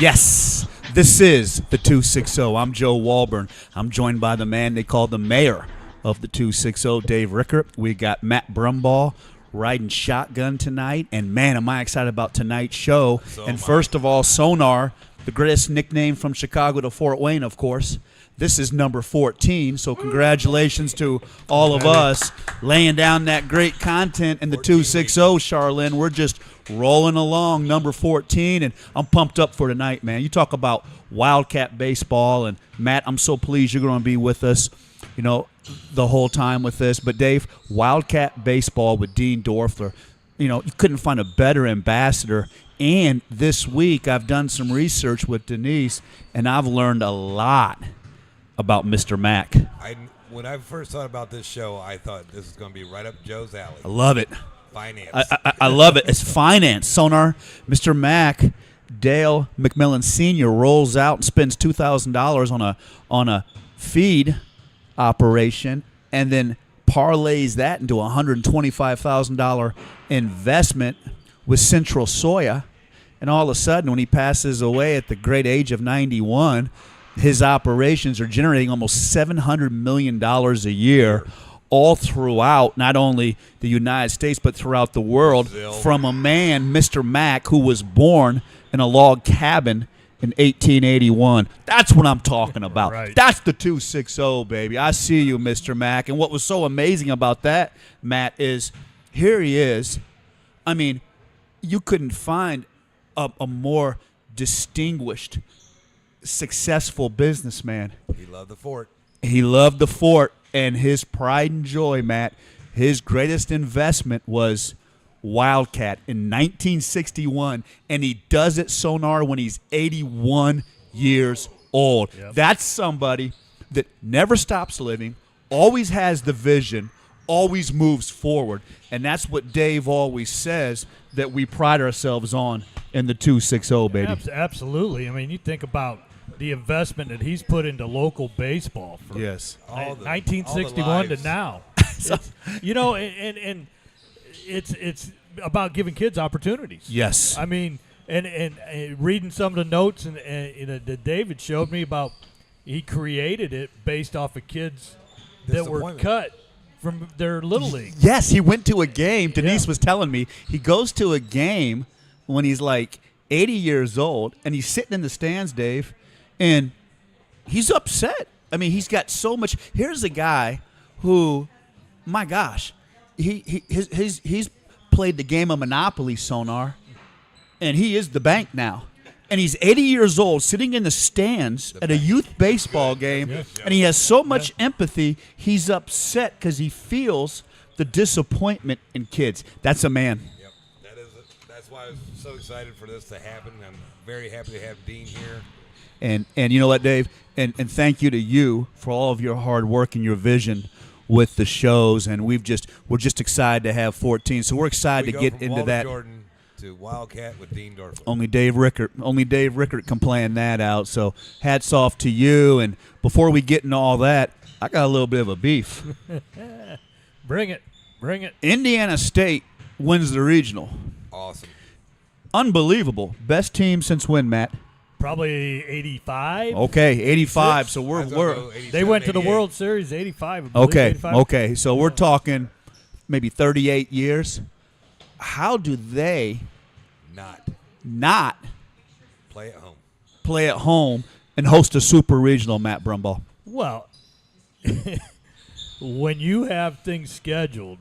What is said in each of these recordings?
Yes, this is the 260. I'm Joe Walburn. I'm joined by the man they call the mayor of the 260, Dave Rickert. We got Matt Brumbaugh riding shotgun tonight. And, man, am I excited about tonight's show. And first of all, Sonar, the greatest nickname from Chicago to Fort Wayne, of course. This is number 14, so congratulations to all of us laying down that great content in the 260, Charlene. We're just rolling along, number 14, and I'm pumped up for tonight, man. You talk about Wildcat baseball, and Matt, I'm so pleased you're going to be with us, you know, the whole time with this. But, Dave, Wildcat baseball with Dean Doerffler, you know, you couldn't find a better ambassador. And this week I've done some research with Denise, and I've learned a lot about Mr. Mack. When I first thought about this show, I thought this is going to be right up Joe's alley. I love it. Finance. I love it. It's finance. Sonar, Mr. Mack, Dale McMillan Sr. rolls out and spends $2,000 on a feed operation and then parlays that into a $125,000 investment with Central Soya. And all of a sudden, when he passes away at the great age of 91, his operations are generating almost $700 million a year all throughout not only the United States but throughout the world from a man, Mr. Mack, who was born in a log cabin in 1881. That's what I'm talking about. Right. That's the 260, baby. I see you, Mr. Mack. And what was so amazing about that, Matt, is here he is. I mean, you couldn't find a more distinguished, successful businessman. He loved the fort. He loved the fort, and his pride and joy, Matt, his greatest investment was Wildcat in 1961, and he does it, Sonar, when he's 81 years old. Yep. That's somebody that never stops living, always has the vision, always moves forward, and that's what Dave always says that we pride ourselves on in the 260, baby. Absolutely. I mean, you think about the investment that he's put into local baseball from Yes. 1961 to now. You know, and it's about giving kids opportunities. Yes. I mean, and reading some of the notes and that David showed me about, he created it based off of kids that were cut from their little league. Yes, he went to a game. Denise was telling me he goes to a game when he's like 80 years old, and he's sitting in the stands, Dave, and he's upset. I mean, he's got so much. Here's a guy who, my gosh, he's played the game of Monopoly, Sonar, and he is the bank now. And he's 80 years old, sitting in the stands at a youth baseball game, and he has so much empathy, he's upset because he feels the disappointment in kids. That's a man. Yep, that's why I was so excited for this to happen. I'm very happy to have Dean here. And you know what, Dave? And thank you to you for all of your hard work and your vision with the shows. And we're just excited to have 14. So we're excited to get into Walter that. Jordan to Wildcat with Dean Doerffler. Only Dave Rickert can plan that out. So hats off to you. And before we get into all that, I got a little bit of a beef. Bring it. Indiana State wins the regional. Awesome. Unbelievable. Best team since when, Matt? Probably 85. Okay, 85. So they went to the World Series 85. Okay. So we're talking maybe 38 years. How do they not play at home and host a super regional, Matt Brumbaugh? Well, when you have things scheduled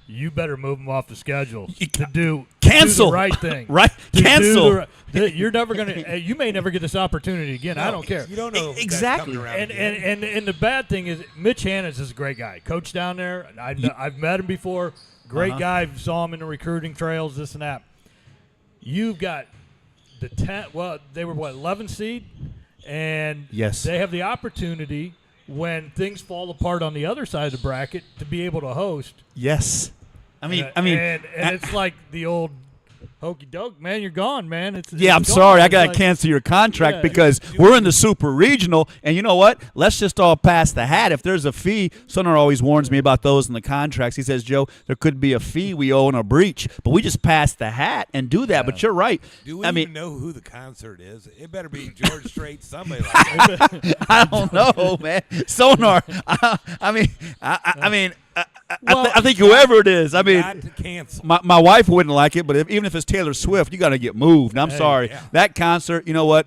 you better move him off the schedule to do cancel the right thing. Right? Cancel. You're never gonna. You may never get this opportunity again. No, I don't care. You don't know Exactly. And the bad thing is, Mitch Hannes is a great guy. Coach down there. I've met him before. Great guy. Saw him in the recruiting trails. This and that. You've got the 10. Well, they were 11 seed, and yes, they have the opportunity when things fall apart on the other side of the bracket to be able to host. Yes. I mean, and it's like the old hokey doke, man. You're gone, man. I'm gone. Sorry, I gotta cancel your contract because we're in the super regional, and you know what? Let's just all pass the hat. If there's a fee, Sonar always warns me about those in the contracts. He says, Joe, there could be a fee we owe in a breach, but we just pass the hat and do that. Yeah. But you're right. Do we even know who the concert is? It better be George Strait, somebody like that. I don't know, man. Sonar. I think whoever it is. I mean, my wife wouldn't like it, but even if it's Taylor Swift, you got to get moved. I'm sorry. Yeah. That concert, you know what?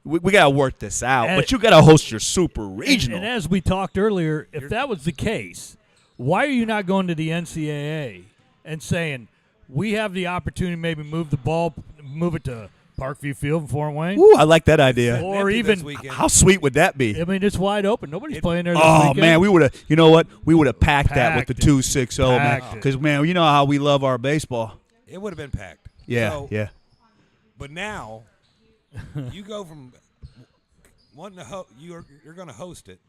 We got to work this out. But you got to host your super regional. And as we talked earlier, if that was the case, why are you not going to the NCAA and saying, we have the opportunity to maybe move the ball, move it to Parkview Field in Fort Wayne? Ooh, I like that idea. Or even, how sweet would that be? I mean, it's wide open. Nobody's playing there this weekend. Man, we would have, you know what? We would have packed that with the 260, man. Because, man, you know how we love our baseball. It would have been packed. Yeah, yeah. But now, you go from wanting to you're going to host it.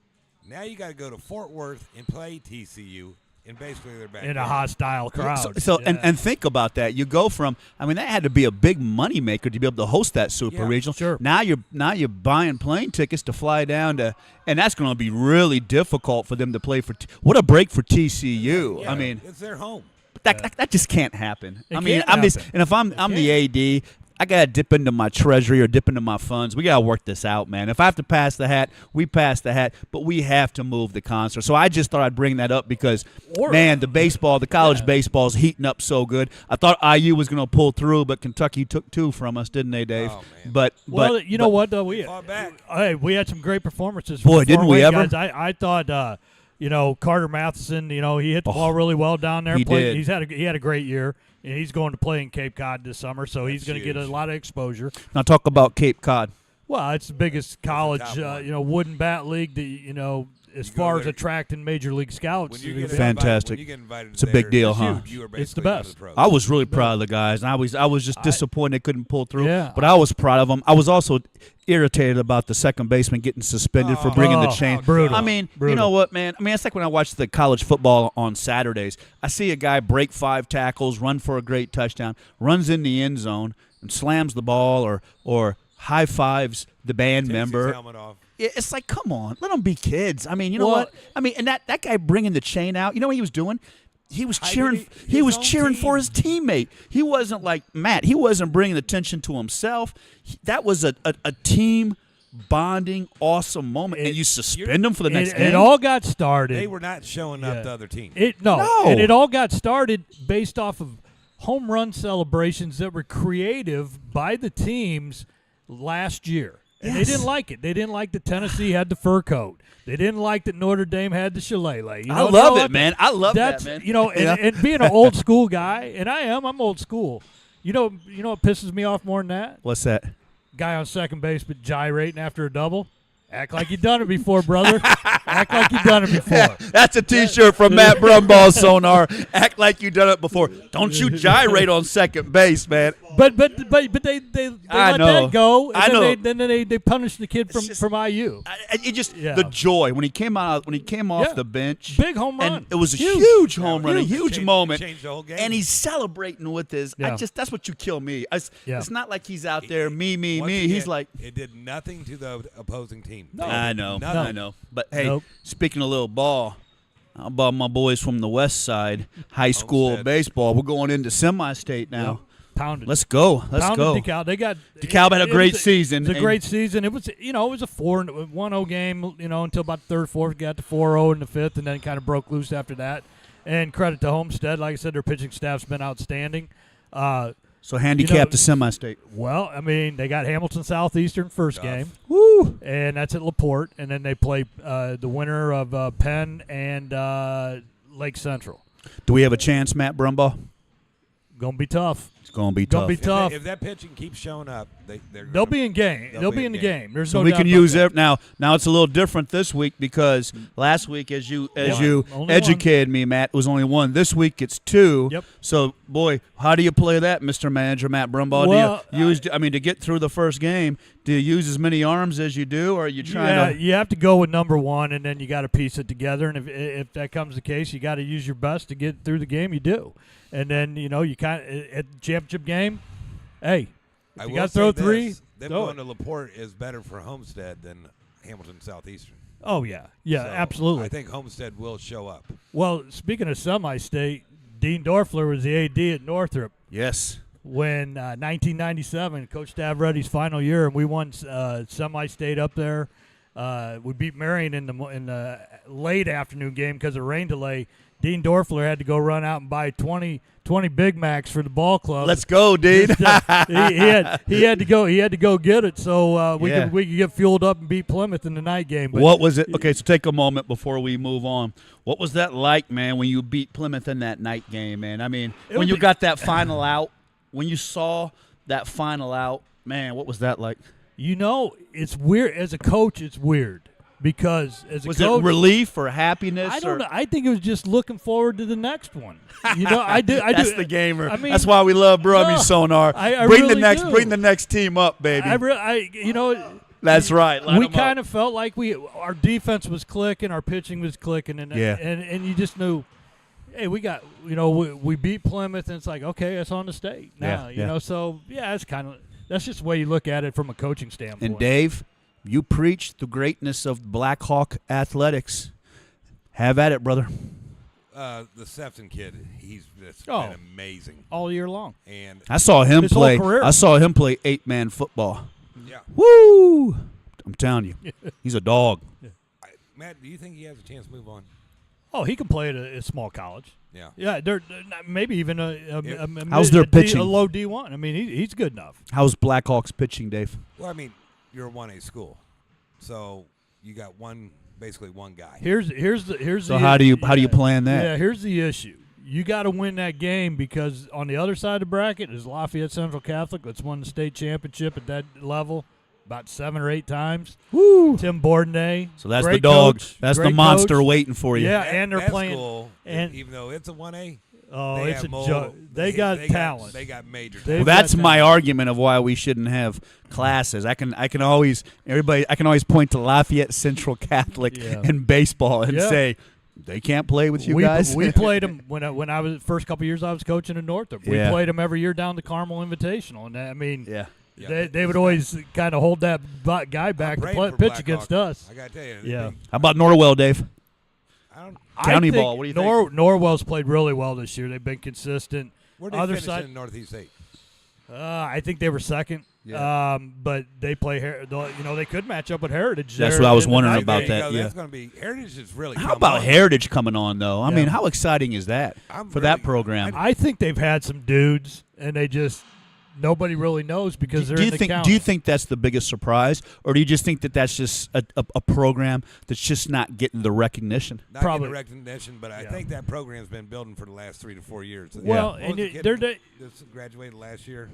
Now you got to go to Fort Worth and play TCU. In basically their backyard. In a hostile crowd. So and think about that. You go from, I mean, that had to be a big money maker to be able to host that super regional. Sure. Now you're buying plane tickets to fly down to, and that's going to be really difficult for them to play for. What a break for TCU. Yeah, I mean, it's their home. But that just can't happen. And if I'm the AD, I got to dip into my treasury or dip into my funds. We got to work this out, man. If I have to pass the hat, we pass the hat, but we have to move the concert. So I just thought I'd bring that up because, man, the college baseball is heating up so good. I thought IU was going to pull through, but Kentucky took 2 from us, didn't they, Dave? Oh, man. But you know what, though? We had some great performances. Boy, didn't we ever? Guys. I thought Carter Matheson, he hit the ball really well down there. He did. He had a great year. And he's going to play in Cape Cod this summer, so he's going to get a lot of exposure. Now talk about Cape Cod. Well, it's the biggest college, wooden bat league that, as far as attracting major league scouts. Fantastic. It's a big deal, huh? It's the best. I was really proud of the guys, and I was just disappointed they couldn't pull through. Yeah. But I was proud of them. I was also irritated about the second baseman getting suspended for bringing the chain. Brutal. I mean, you know what, man? I mean, it's like when I watch the college football on Saturdays. I see a guy break 5 tackles, run for a great touchdown, runs in the end zone, and slams the ball or high fives the band member. His helmet off. It's like, come on, let them be kids. I mean, you know what? I mean, and that guy bringing the chain out, you know what he was doing? He was cheering. He was cheering for his teammate. He wasn't like Matt. He wasn't bringing attention to himself. That was a team bonding, awesome moment, and you suspend them for the next game. It all got started. They were not showing up to other teams. No, and it all got started based off of home run celebrations that were creative by the teams last year. And they didn't like it. They didn't like that Tennessee had the fur coat. They didn't like that Notre Dame had the shillelagh. I love it, man. I love that, man. And being an old school guy, and I'm old school. You know what pisses me off more than that? What's that? Guy on second base but gyrating after a double. Act like you done it before, brother. Act like you done it before. That's a T-shirt from Matt Brumball, Sonar. Act like you done it before. Don't you gyrate on second base, man. But they let that go. And then they punished the kid from IU. The joy when he came off the bench, big home run. And it was a huge home run, a huge moment. Changed the whole game. And he's celebrating with his. That's what you kill me. It's not like he's out there me. He's like it did nothing to the opposing team. No. I know. But hey, speaking of little ball, how about my boys from the West Side High School baseball? We're going into semi-state now. Yep. Pounded. Let's go. DeKalb. They got DeKalb had a great season. It was a great season. It was a 1-0 game. Until about the third, fourth, got to 4-0 in the fifth, and then kind of broke loose after that. And credit to Homestead. Like I said, their pitching staff's been outstanding. So handicap to semi-state. Well, I mean, they got Hamilton Southeastern first game. Woo! And that's at LaPorte. And then they play the winner of Penn and Lake Central. Do we have a chance, Matt Brumbaugh? Gonna be tough. It's going to be Gonna tough. be tough. If that pitching keeps showing up, They'll be in game. They'll be in the game. There's So no we doubt can about use that. it now. Now it's a little different this week because last week, as you Only educated me, Matt, it was only one. This week it's two. Yep. So, boy, how do you play that, Mr. Manager Matt Brumbaugh? Well, do you use? To get through the first game, do you use as many arms as you do, or are you trying to? You have to go with number one, and then you got to piece it together. And if that comes the case, you got to use your best to get through the game. You do, and then you kind of at the championship game. Hey, if you got to throw three. Them going to LaPorte is better for Homestead than Hamilton Southeastern. Oh yeah, So absolutely. I think Homestead will show up. Well, speaking of semi-state, Dean Doerffler was the AD at Northrop Yes. when 1997, Coach Stavretti's final year, and we won semi-state up there. We beat Marion in the late afternoon game because of rain delay. Dean Doerffler had to go run out and buy 20 Big Macs for the ball club. Let's go, Dean. he had to go. He had to go get it so we could get fueled up and beat Plymouth in the night game. But What was it? Okay, so take a moment before we move on. What was that like, man, when you beat Plymouth in that night game, man? I mean, when you got that final out, when you saw that final out, man, what was that like? It's weird. As a coach, it's weird because as a Was coach, it relief or happiness? I don't know. I think it was just looking forward to the next one. I do. That's the gamer. I mean, that's why we love Brummy no, Sonar. I bring really do. bring the next team up, baby. That's right. Line We 'em up. kind of felt like our defense was clicking, our pitching was clicking, and you just knew, hey, we got we beat Plymouth, and it's like, okay, it's on the state now. So that's just the way you look at it from a coaching standpoint. And Dave, you preach the greatness of Black Hawk athletics. Have at it, brother. The Sefton kid, he's just been amazing all year long. And I saw him His whole play. career. I saw him play 8-man football. yeah, Woo! I'm telling you, he's a dog. Matt, do you think he has a chance to move on? Oh, he can play at a small college. Yeah. Yeah, they're maybe even a How's their pitching? a low D1. I mean, he's good enough. How's Black Hawks pitching, Dave? Well, I mean, you're a 1A school, so you got basically one guy. Here's the. So how do you plan that? Yeah, here's the issue. You got to win that game because on the other side of the bracket is Lafayette Central Catholic, that's won the state championship at that level about 7 or 8 times. Woo! Tim Bordenay. So that's great the dog. coach, That's the great monster coach. waiting for you. Yeah, and they're that playing. School, and even though it's a 1A, it's a more, joke. They got talent. They got major. They've Well, talent. that's got my talent. argument of why we shouldn't have classes. I can always point to Lafayette Central Catholic Yeah. in baseball and Yeah. say they can't play with you we, guys. We played them when I was first couple years I was coaching in Northrop. We Yeah. played them every year down the Carmel Invitational, and I mean, yeah. Yeah. they would always kind of hold that guy back to praying play, for pitch Black against Hawk. us. I got to tell you. Yeah. How about Norwell, Dave? I don't. County I think ball, what do you think? Norwell's played really well this year. They've been consistent. Where did they Other finish side, in Northeast 8? I think they were second. Yeah. But they play. They could match up with Heritage. That's there what I was in the wondering night about game. that. Yeah. That's going to be Heritage is really. How come about on. Heritage coming on, though? I Yeah. mean, how exciting is that I'm for that really- program? I think they've had some dudes, and they just nobody really knows because they're do you in the think? county. Do you think that's the biggest surprise, or do you just think that that's just a program that's just not getting the recognition? Not Probably. getting recognition, but I Yeah. think that program's been building for the last 3 to 4 years. Well, What and was the it- kid they're that just graduated last year.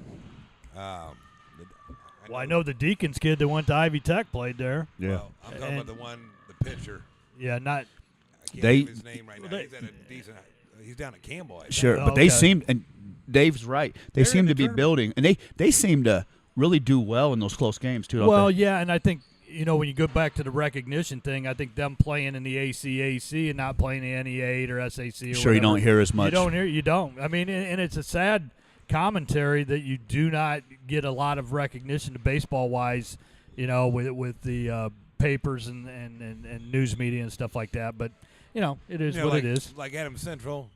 Well, I know the Deacons kid that went to Ivy Tech played there. Well, I'm talking about And- the pitcher. Yeah, not. I can't They- think of his name right now. They- He's at a decent. He's down at Campbell. I think. Sure, Oh, but they okay. seem, and Dave's right. They They're seem in to the be tournament. building, and they seem to really do well in those close games too. Don't Well, they? yeah, and I think when you go back to the recognition thing, I think them playing in the ACAC and not playing the NE8 or SAC. Or Sure, you whatever, don't hear as much. You don't. I mean, and it's a sad commentary that you do not get a lot of recognition, baseball wise. With the papers and news media and stuff like that. But it is what like, it is. Like Adams Central,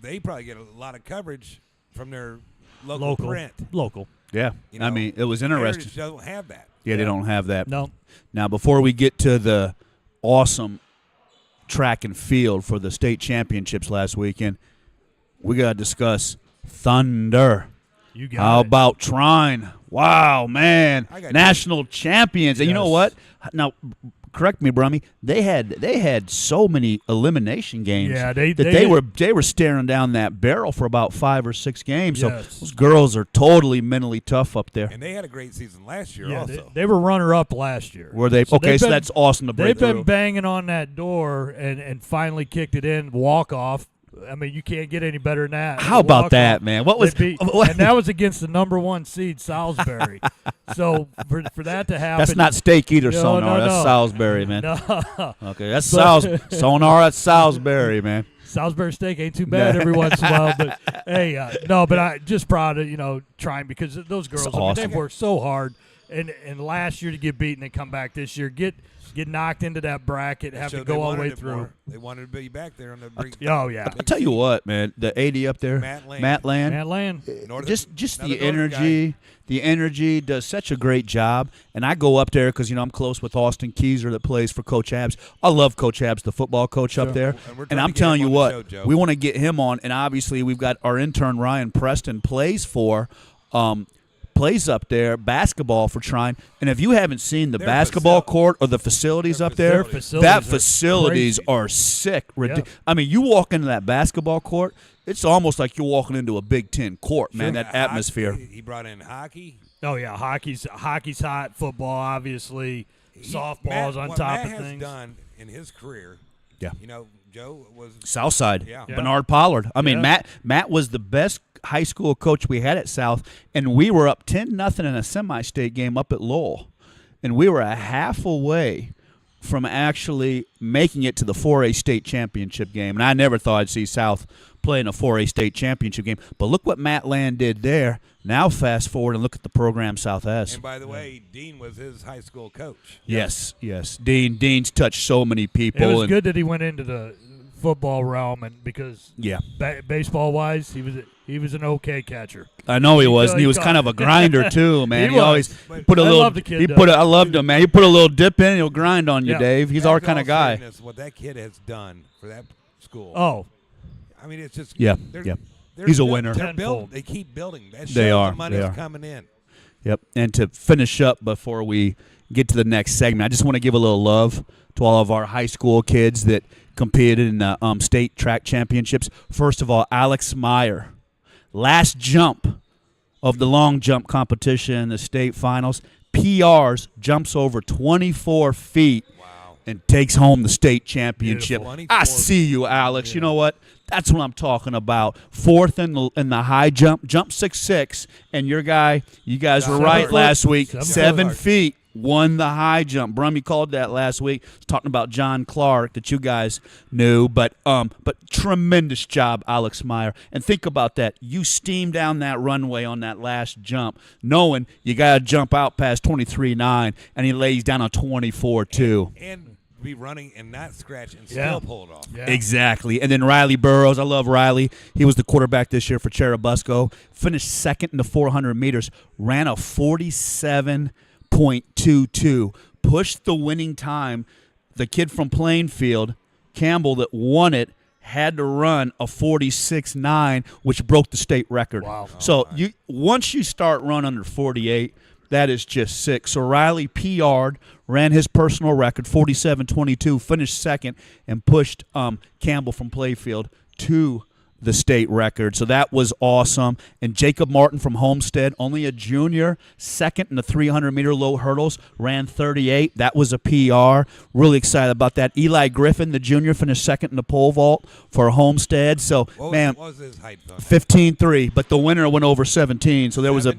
they probably get a lot of coverage from their local print. Local. Yeah, You I know, mean, it was interesting. Heritage don't have that. Yeah, they don't have that. No. Now, before we get to the awesome track and field for the state championships last weekend, we got to discuss Thunder. You got How it. about Trine? Wow, man. I got National champions. And you know Yes. what? Now, correct me, Brummy. They had so many elimination games. Yeah, they were staring down that barrel for about 5 or 6 games. Yes. So those girls are totally mentally tough up there. And they had a great season last year Yeah, also. they were runner-up last year. Were they? So Okay, so that's awesome to break They've through. been banging on that door and finally kicked it in, walk-off. I mean, you can't get any better than that. How about Walk-off. that, man? What was? And that was against the number 1 seed, Salisbury. So for that to happen, That's not steak either, No, Sonar. no, That's no. Salisbury, man. No. Okay, that's Sonar. That's Salisbury, man. Salisbury steak ain't too bad every once in a while, but hey, no, but I just proud of trying because those girls, awesome. they've worked so hard, and last year to get beaten and come back this year, get knocked into that bracket, have to go all the way through. They wanted to be back there on the big. Oh yeah, I'll tell you what, man. The AD up there, Matt Land. Matt Land. Just the energy. The energy does such a great job. And I go up there because, I'm close with Austin Keyser that plays for Coach Abs. I love Coach Abs, the football coach up there. And I'm telling you what, we want to get him on. And obviously we've got our intern Ryan Preston plays up there basketball for Trine. And if you haven't seen the basketball court or the facilities up there, facilities are sick. Yeah. I mean, you walk into that basketball court, it's almost like you're walking into a Big Ten court, man, that atmosphere. He brought in hockey. Oh yeah, hockey's hot. Football, obviously. Softball's on top Matt of has things. done in his career. Yeah. Joe was Southside. Yeah. Bernard Pollard. I mean, Yeah. Matt was the best high school coach we had at South, and we were up 10-0 in a semi-state game up at Lowell, and we were a half away from actually making it to the 4A state championship game. And I never thought I'd see South play in a 4A state championship game. But look what Matt Land did there. Now fast forward and look at the program South has. And by the way, Dean was his high school coach. Yes. Dean's touched so many people. It was good that he went into the football realm, and because baseball wise, he was an okay catcher. I know he was, and he was caught- kind of a grinder too, man. He always was. put a I little. love the kid, I loved him, man. He put a little dip in, he'll grind on you, Yeah. Dave. He's our kind of guy. What that kid has done for that school. Oh, I mean, it's just Yeah. He's a winner. They keep building. That shows They are. the money's They are. coming in. Yep. And to finish up before we get to the next segment, I just want to give a little love to all of our high school kids that competed in the state track championships. First of all, Alex Meyer, last jump of the long jump competition in the state finals, PRs, jumps over 24 feet. And takes home the state championship. I see you, Alex. You know what? That's what I'm talking about. Fourth in the high jump 6'6", and your guy, you guys were right last week. 7 feet won the high jump. Brummy called that last week. I was talking about John Clark that you guys knew, but tremendous job, Alex Meyer. And think about that. You steamed down that runway on that last jump, knowing you got to jump out past 23.9, and he lays down a 24.2. And be running and not scratch and still pull it off. yeah. Exactly. And then Riley Burrows. I love Riley. He was the quarterback this year for Cherubusco. Finished second in the 400 meters. Ran a 47.22. Pushed the winning time. The kid from Plainfield, Campbell, that won it, had to run a 46.9, which broke the state record. Wow. So once you start run under 48, that is just sick. So Riley PR'd, ran his personal record, 47.22, finished second, and pushed Campbell from Playfield to the state record. So that was awesome. And Jacob Martin from Homestead, only a junior, second in the 300-meter low hurdles, ran 38. That was a PR. Really excited about that. Eli Griffin, the junior, finished second in the pole vault for Homestead. So, What was his height? 15.3, but the winner went over 17. So there was Wow.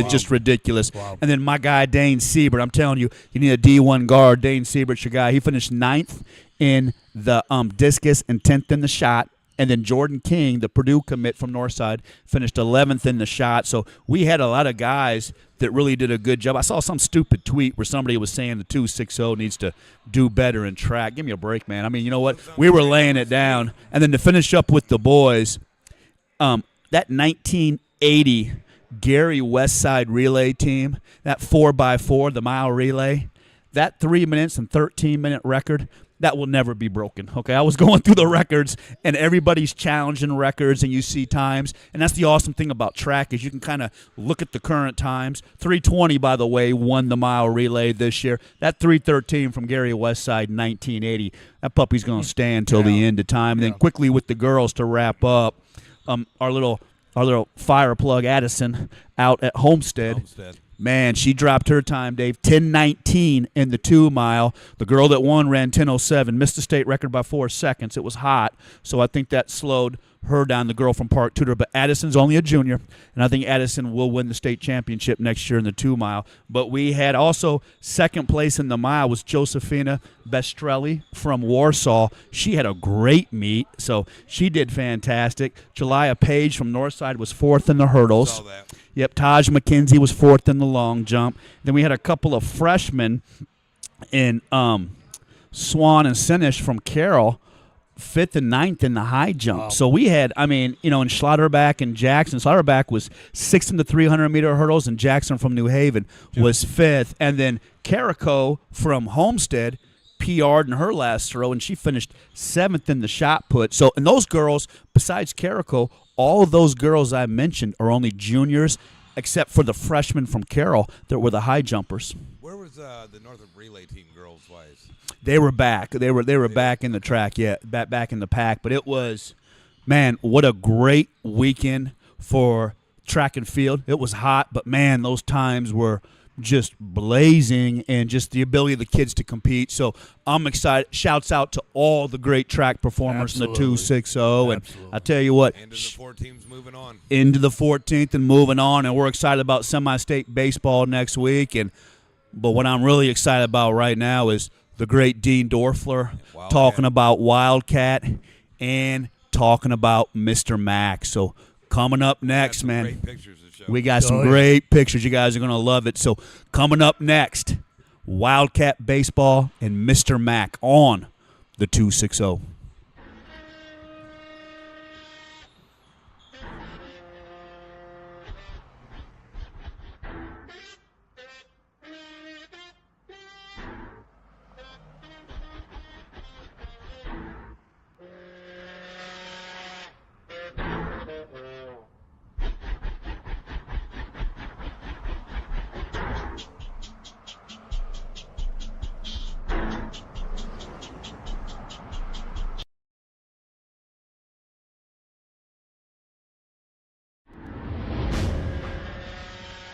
just ridiculous. Wow. And then my guy, Dane Siebert, I'm telling you, you need a D1 guard. Dane Siebert's your guy. He finished 9th in the discus and 10th in the shot. And then Jordan King, the Purdue commit from Northside, finished 11th in the shot. So we had a lot of guys that really did a good job. I saw some stupid tweet where somebody was saying the 260 needs to do better in track. Give me a break, man. I mean, you know what? We were laying it down. And then to finish up with the boys, that 1980 Gary Westside relay team, that 4x4, the mile relay, that 3 minutes and 13-minute record, that will never be broken. Okay, I was going through the records, and everybody's challenging records, and you see times, and that's the awesome thing about track is you can kind of look at the current times. 3:20, by the way, won the mile relay this year. That 3:13 from Gary Westside, 1980. That puppy's going to stand till the end of time. And then quickly with the girls to wrap up, our little fire plug Addison out at Homestead. Man, she dropped her time, Dave, 10:19 in the 2 mile. The girl that won ran 10:07, missed the state record by 4 seconds. It was hot, so I think that slowed her down, the girl from Park Tudor. But Addison's only a junior, and I think Addison will win the state championship next year in the 2 mile. But we had also second place in the mile was Josephina Bestrelli from Warsaw. She had a great meet, so she did fantastic. Jelia Page from Northside was fourth in the hurdles. Saw that. Yep, Taj McKenzie was fourth in the long jump. Then we had a couple of freshmen in Swan and Sinish from Carroll, fifth and ninth in the high jump. Wow. So we had, in Schlotterback and Jackson. Schlotterback was sixth in the 300-meter hurdles, and Jackson from New Haven was fifth. And then Carico from Homestead PR'd in her last throw, and she finished seventh in the shot put. So, and those girls, besides Carico, all of those girls I mentioned are only juniors, except for the freshmen from Carroll that were the high jumpers. Where was the Northern Relay team girls-wise? They were back. They were back in the track, back in the pack. But it was, man, what a great weekend for track and field. It was hot, but, man, those times were just blazing, and just the ability of the kids to compete. So I'm excited. Shouts out to all the great track performers in the 260. And I tell you what, Into the 4 teams moving on. Into the 14th and moving on, and we're excited about semi-state baseball next week. But what I'm really excited about right now is the great Dean Doerffler talking about Wildcat and talking about Mr. Mack. So coming up next, man. Great pictures to show. We got some great pictures. You guys are going to love it. So coming up next, Wildcat Baseball and Mr. Mack on the 260.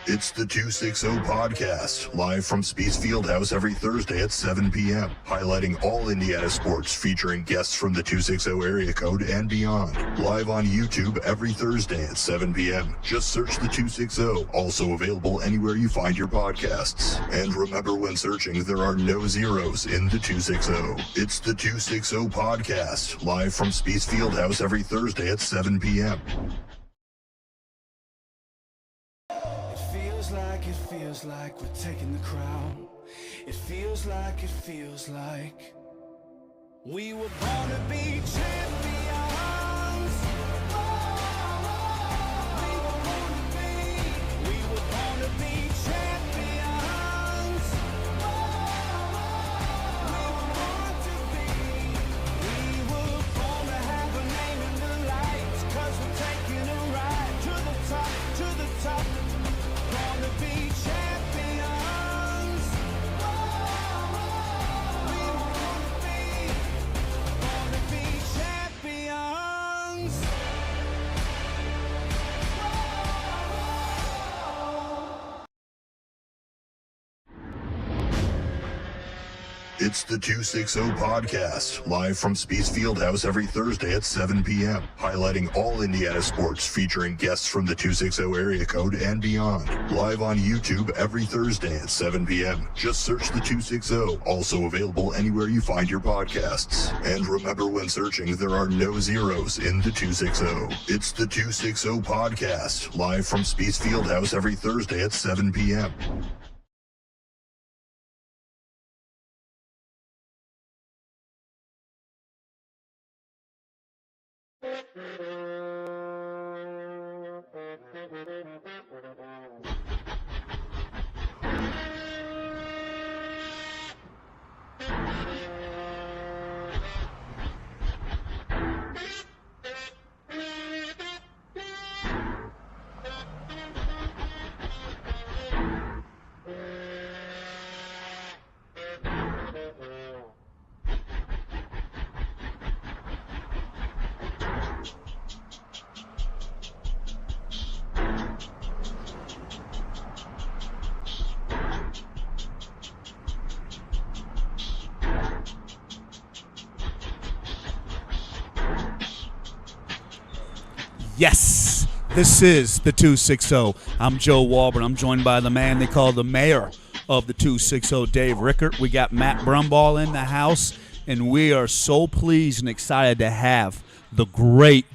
It's the 260 podcast, live from Spiece Fieldhouse every Thursday at 7 p.m., highlighting all Indiana sports, featuring guests from the 260 area code and beyond. Live on YouTube every Thursday at 7 p.m. Just search the 260, also available anywhere you find your podcasts. And remember, when searching, there are no zeros in the 260. It's the 260 podcast, live from Spiece Fieldhouse every Thursday at 7 p.m. It feels like we're taking the crown. It feels like we were born to be champions. We were born to be champions. We were born to have a name in the lights, 'cause we're taking a ride to the top, to the top. Born to be champions. We were born to be champions. It's the 260 podcast, live from Spiece Fieldhouse every Thursday at 7 p.m., highlighting all Indiana sports, featuring guests from the 260 area code and beyond. Live on YouTube every Thursday at 7 p.m. Just search the 260, also available anywhere you find your podcasts. And remember, when searching, there are no zeros in the 260. It's the 260 podcast, live from Spiece Fieldhouse every Thursday at 7 p.m. Yes, this is the 260. I'm Joe Walburn. I'm joined by the man they call the mayor of the 260, Dave Rickert. We got Matt Brumball in the house, and we are so pleased and excited to have the great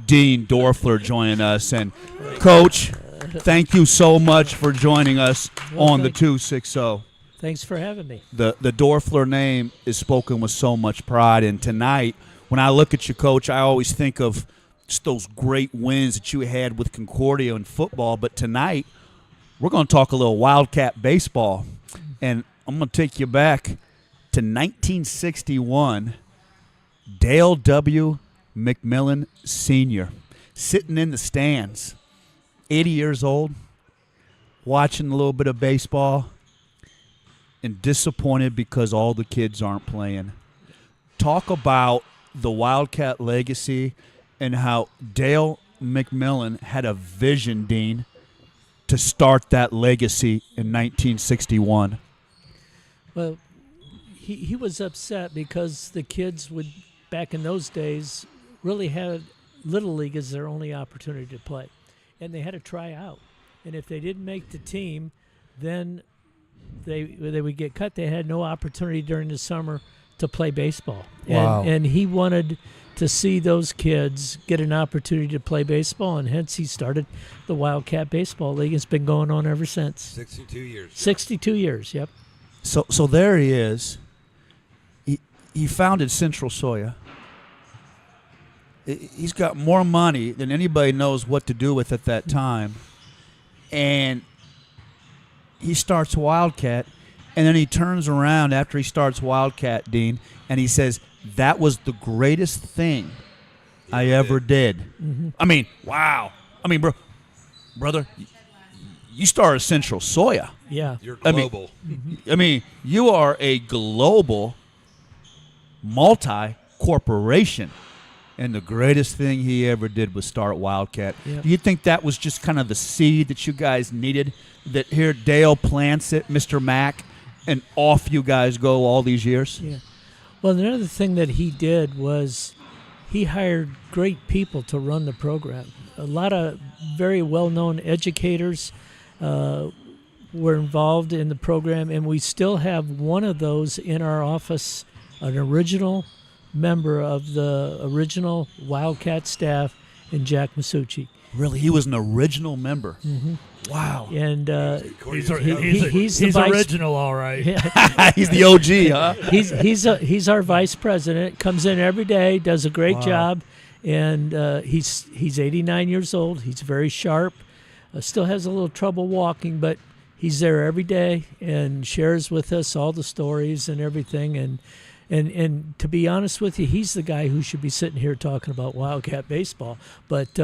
Dean Doerffler joining us. And, Coach, thank you so much for joining us on the 260. Thanks for having me. The Doerffler name is spoken with so much pride, and tonight, when I look at you, Coach, I always think of just those great wins that you had with Concordia in football. But tonight, we're going to talk a little Wildcat baseball, and I'm going to take you back to 1961. Dale W. McMillan Sr. sitting in the stands, 80 years old, watching a little bit of baseball, and disappointed because all the kids aren't playing. Talk about the Wildcat legacy and how Dale McMillan had a vision, Dean, to start that legacy in 1961. Well, he was upset because the kids would, back in those days, really had Little League as their only opportunity to play. And they had to try out. And if they didn't make the team, then they would get cut. They had no opportunity during the summer to play baseball. Wow. And he wanted to see those kids get an opportunity to play baseball, and hence he started the Wildcat Baseball League. It's been going on ever since. 62 years. 62 years, yep. So there he is. He founded Central Soya. He's got more money than anybody knows what to do with at that time. And he starts Wildcat, and then he turns around after he starts Wildcat, Dean, and he says, that was the greatest thing I ever did. Mm-hmm. I mean, wow. I mean, brother, you started Central Soya. Yeah. You're I mean- global. I mean, you are a global multi-corporation. And the greatest thing he ever did was start Wildcat. Yep. Do you think that was just kind of the seed that you guys needed? That here Dale plants it, Mr. Mack, and off you guys go all these years? Yeah. Well, another thing that he did was he hired great people to run the program. A lot of very well-known educators were involved in the program, and we still have one of those in our office, an original member of the original Wildcat staff, and Jack Masucci. Really? He was an original member? Mm-hmm. Wow. And He's the vice- original, all right. He's the OG, huh? he's our vice president. Comes in every day, does a great job, and he's 89 years old. He's very sharp. Still has a little trouble walking, but he's there every day and shares with us all the stories and everything. And to be honest with you, he's the guy who should be sitting here talking about Wildcat baseball. But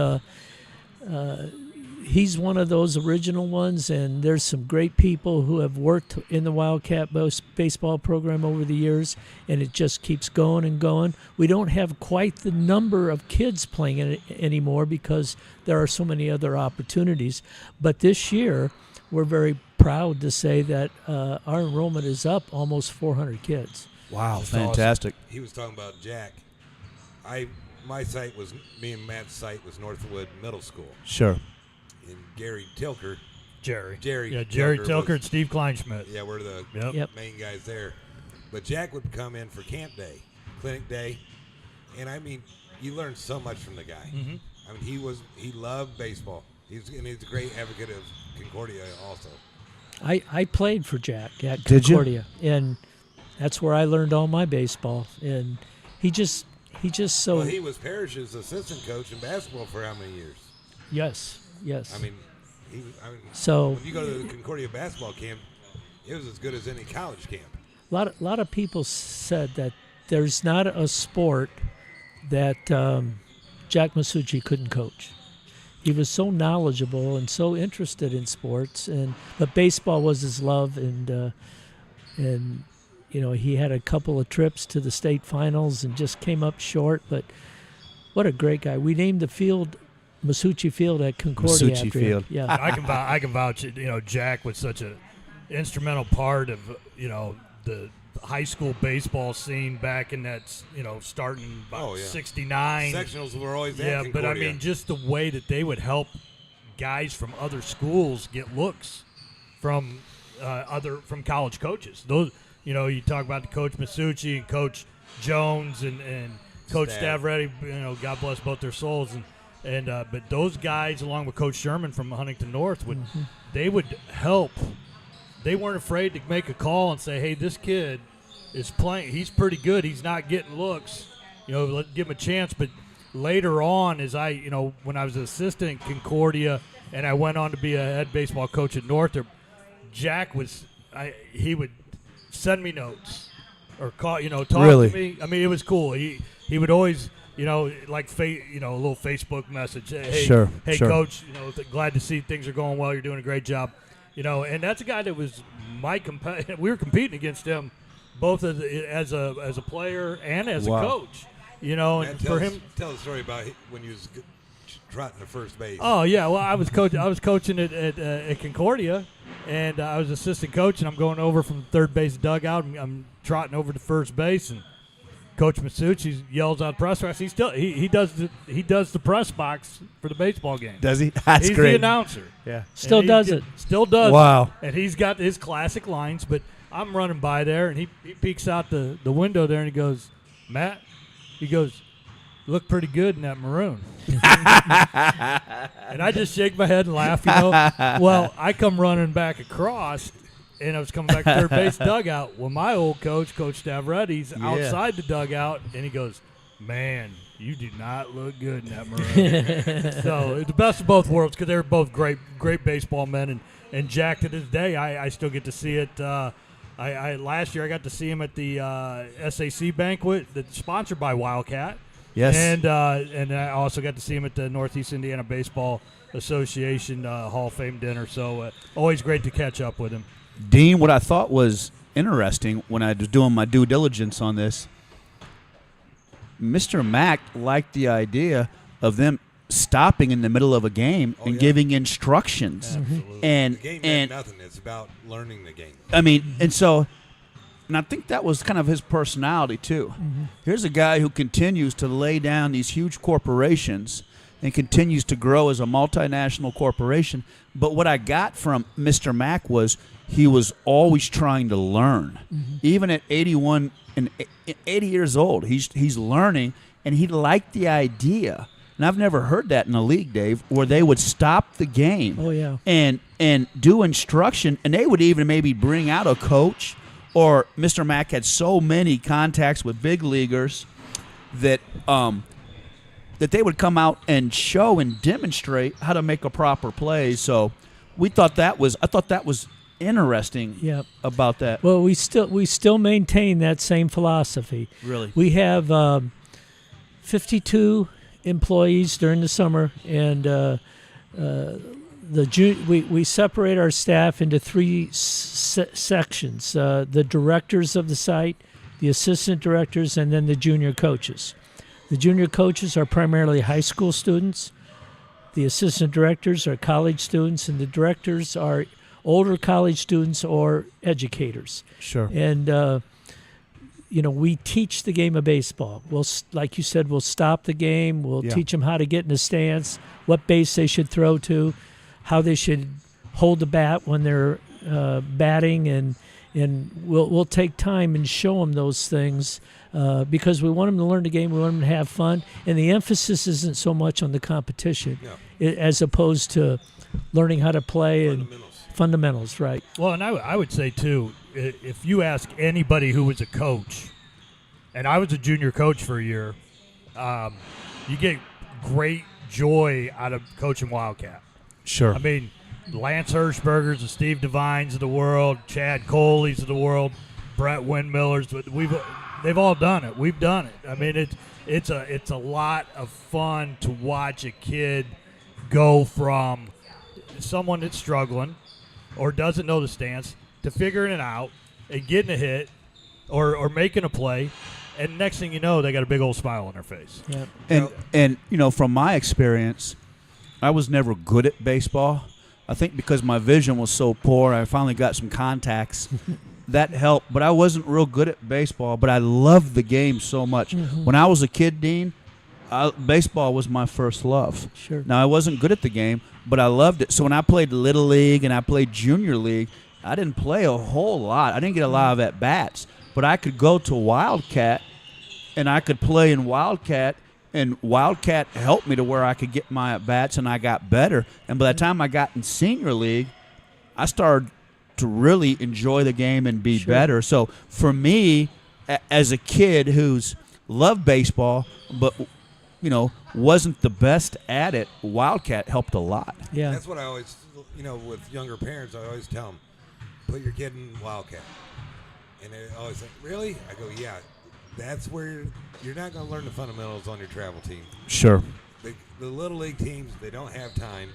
he's one of those original ones, and there's some great people who have worked in the Wildcat baseball program over the years, and it just keeps going and going. We don't have quite the number of kids playing in it anymore because there are so many other opportunities. But this year, we're very proud to say that our enrollment is up almost 400 kids. Wow, That's fantastic. awesome. He was talking about Jack. My site was, me and Matt's site was Northwood Middle School. Sure. And Gary Tilker. Jerry Jerry Tilker was- and Steve Kleinschmidt. Yeah, we're the Yep. main guys there. But Jack would come in for camp day, clinic day, and I mean, you learn so much from the guy. Mm-hmm. I mean, he loved baseball. He's a great advocate of Concordia also. I played for Jack at Did you? Concordia, and that's where I learned all my baseball. And he just so Well, he was Parrish's assistant coach in basketball for how many years? yes. I mean, So when you go to the Concordia basketball camp, it was as good as any college camp. a lot of people said that there's not a sport that Jack Masucci couldn't coach. He was so knowledgeable and so interested in sports, but baseball was his love, and you know, he had a couple of trips to the state finals and just came up short. But what a great guy! We named the field Masucci Field at Concordia. Masucci after Field. him. Yeah, I can vouch. You know, Jack was such an instrumental part of the high school baseball scene back in that, starting about 69. Sectionals were always Yeah, at but I Concordia. mean, just the way that they would help guys from other schools get looks from college coaches. Those, you talk about the Coach Masucci and Coach Jones and Coach Stavretti. God bless both their souls. But those guys, along with Coach Sherman from Huntington North, they would help. They weren't afraid to make a call and say, "Hey, this kid is playing. He's pretty good. He's not getting looks. Let's give him a chance." But later on, when I was an assistant at Concordia and I went on to be a head baseball coach at Northrop, Jack he would send me notes or call, talk Really? to me. I mean, it was cool. He would always, a little Facebook message. Hey, Sure, hey, sure. coach, glad to see things are going well. You're doing a great job. And that's a guy that was my competitor. We were competing against him both as a player and as Wow. a coach. Matt, And for him, tell the story about when you was trotting to first base. oh yeah, well I was coaching at Concordia, and I was assistant coach, and I'm going over from the third base dugout, and I'm trotting over to first base, and Coach Masucci yells out press box. He does the press box for the baseball game. Does he? That's He's great. the announcer. Yeah. Still does it. Still does. Wow. And he's got his classic lines, but I'm running by there, and he peeks out the window there, and he goes, "Matt," he goes, "You look pretty good in that maroon." And I just shake my head and laugh, Well, I come running back across, and I was coming back to third base dugout. Well, my old coach, Coach Stavretti's outside the dugout, and he goes, "Man, you do not look good in that maroon." So it's the best of both worlds because they were both great baseball men. And Jack, to this day, I still get to see it. Last year I got to see him at the SAC banquet that's sponsored by Wildcat. Yes. And I also got to see him at the Northeast Indiana Baseball Association Hall of Fame dinner. So always great to catch up with him. Dean, what I thought was interesting when I was doing my due diligence on this, Mr. Mack liked the idea of them stopping in the middle of a game and giving instructions. Absolutely. And The game and meant nothing. It's about learning the game. I mean, and I think that was kind of his personality too. Here's a guy who continues to lay down these huge corporations and continues to grow as a multinational corporation. But what I got from Mr. Mack was he was always trying to learn. Even at 81 and 80 years old, he's learning, and he liked the idea. And I've never heard that in the league, Dave, where they would stop the game Oh, yeah. and do instruction, and they would even maybe bring out a coach, or Mr. Mack had so many contacts with big leaguers that that they would come out and show and demonstrate how to make a proper play. So I thought that was interesting Yep. about that. Well, we still maintain that same philosophy. Really? We have 52 employees during the summer, and we separate our staff into three sections: the directors of the site, the assistant directors, and then the junior coaches. The junior coaches are primarily high school students. The assistant directors are college students, and the directors are older college students or educators. Sure. And we teach the game of baseball. Like you said, we'll stop the game. We'll teach them how to get in the stance, what base they should throw to, how they should hold the bat when they're batting, and we'll take time and show them those things because we want them to learn the game. We want them to have fun, and the emphasis isn't so much on the competition as opposed to learning how to play and fundamentals, right? Well, and I would say, too, if you ask anybody who was a coach, and I was a junior coach for a year, you get great joy out of coaching Wildcat. Sure. I mean, Lance Hirschbergers, the Steve Devines of the world, Chad Coley's of the world, Brett Windmiller's. They've all done it. We've done it. I mean, it's a lot of fun to watch a kid go from someone that's struggling or doesn't know the stance to figuring it out and getting a hit or making a play, and next thing you know, they got a big old smile on their face. Yeah. And from my experience, I was never good at baseball. I think because my vision was so poor, I finally got some contacts that helped. But I wasn't real good at baseball, but I loved the game so much. When I was a kid, Dean, baseball was my first love. Sure. Now, I wasn't good at the game, but I loved it. So when I played Little League and I played Junior League, I didn't play a whole lot. I didn't get a lot of at-bats. But I could go to Wildcat, and I could play in Wildcat, and Wildcat helped me to where I could get my at-bats, and I got better. And by the time I got in Senior League, I started to really enjoy the game and be better. So for me, as a kid who's loved baseball but wasn't the best at it, Wildcat helped a lot. Yeah. That's what I always, with younger parents, I always tell them, put your kid in Wildcat. And they always like, really? I go, yeah. That's where you're not going to learn the fundamentals on your travel team. Sure. The Little League teams, they don't have time.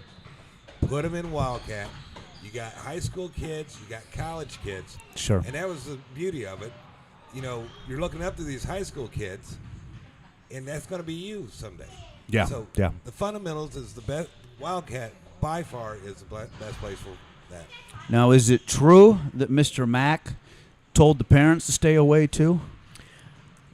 Put them in Wildcat. You got high school kids. You got college kids. Sure. And that was the beauty of it. You're looking up to these high school kids, and that's going to be you someday. Yeah. So yeah. the fundamentals is the best. Wildcat, by far, is the best place for that. Now, is it true that Mr. Mack told the parents to stay away too?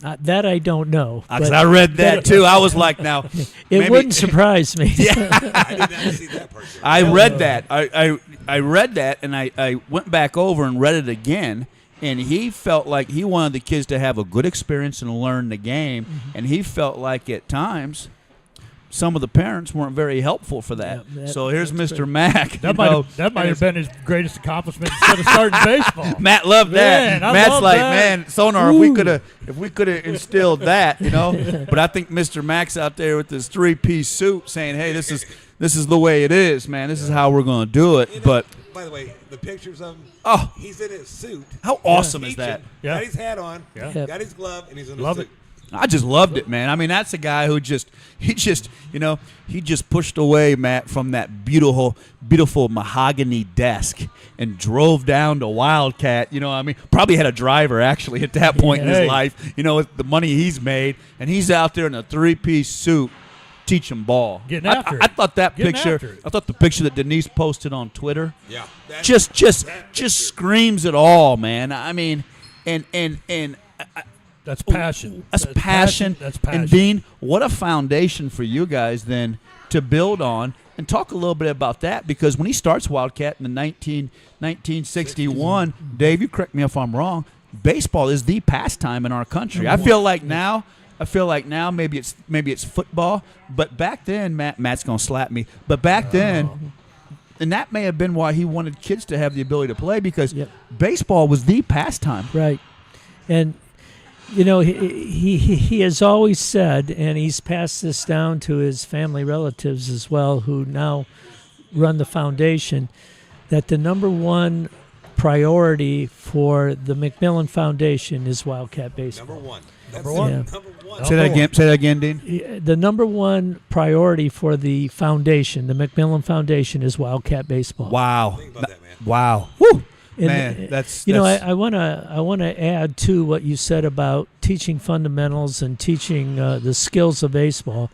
That I don't know. Because but I read that too. I was like, now it maybe- wouldn't surprise me. I did not see that part. I read that. I read that, and I went back over and read it again. And he felt like he wanted the kids to have a good experience and learn the game. And he felt like at times some of the parents weren't very helpful for that. Yeah, so here's that's Mr. Mack. That might have been his greatest accomplishment instead of starting baseball. Matt loved that. Man, I Matt's love like, that. man, Sonar, if we could have instilled that, But I think Mr. Mack's out there with this 3-piece suit saying, hey, this is the way it is, man. This is how we're going to do it. But by the way, the pictures of him, he's in his suit. how awesome is that? Yeah. Got his hat on, Yeah. got his glove, and he's in Love a it. suit. I just loved it, man. I mean, that's a guy who he just pushed away, Matt, from that beautiful mahogany desk and drove down to Wildcat. Probably had a driver actually at that point in his Hey. life. With the money he's made, and he's out there in a 3-piece suit teaching ball. Getting after it. I thought that Getting picture. after it. I thought the picture that Denise posted on Twitter Yeah. just screams it all, man. I mean, and That's passion. That's passion. That's passion. And Dean, what a foundation for you guys then to build on. And talk a little bit about that, because when he starts Wildcat in the 1961, Dave, you correct me if I'm wrong, baseball is the pastime in our country. I feel like now maybe it's football, but back then, Matt's gonna slap me. But back then, and that may have been why he wanted kids to have the ability to play, because baseball was the pastime. Right. And he has always said, and he's passed this down to his family relatives as well, who now run the foundation, that the number one priority for the McMillan Foundation is Wildcat baseball. Number one. Number one. Yeah. Number one. Say that again, Dean. The number one priority for the foundation, the McMillan Foundation, is Wildcat baseball. Wow. Think about that, man. Wow. Woo. And, Man, that's I want to add to what you said about teaching fundamentals and teaching the skills of baseball.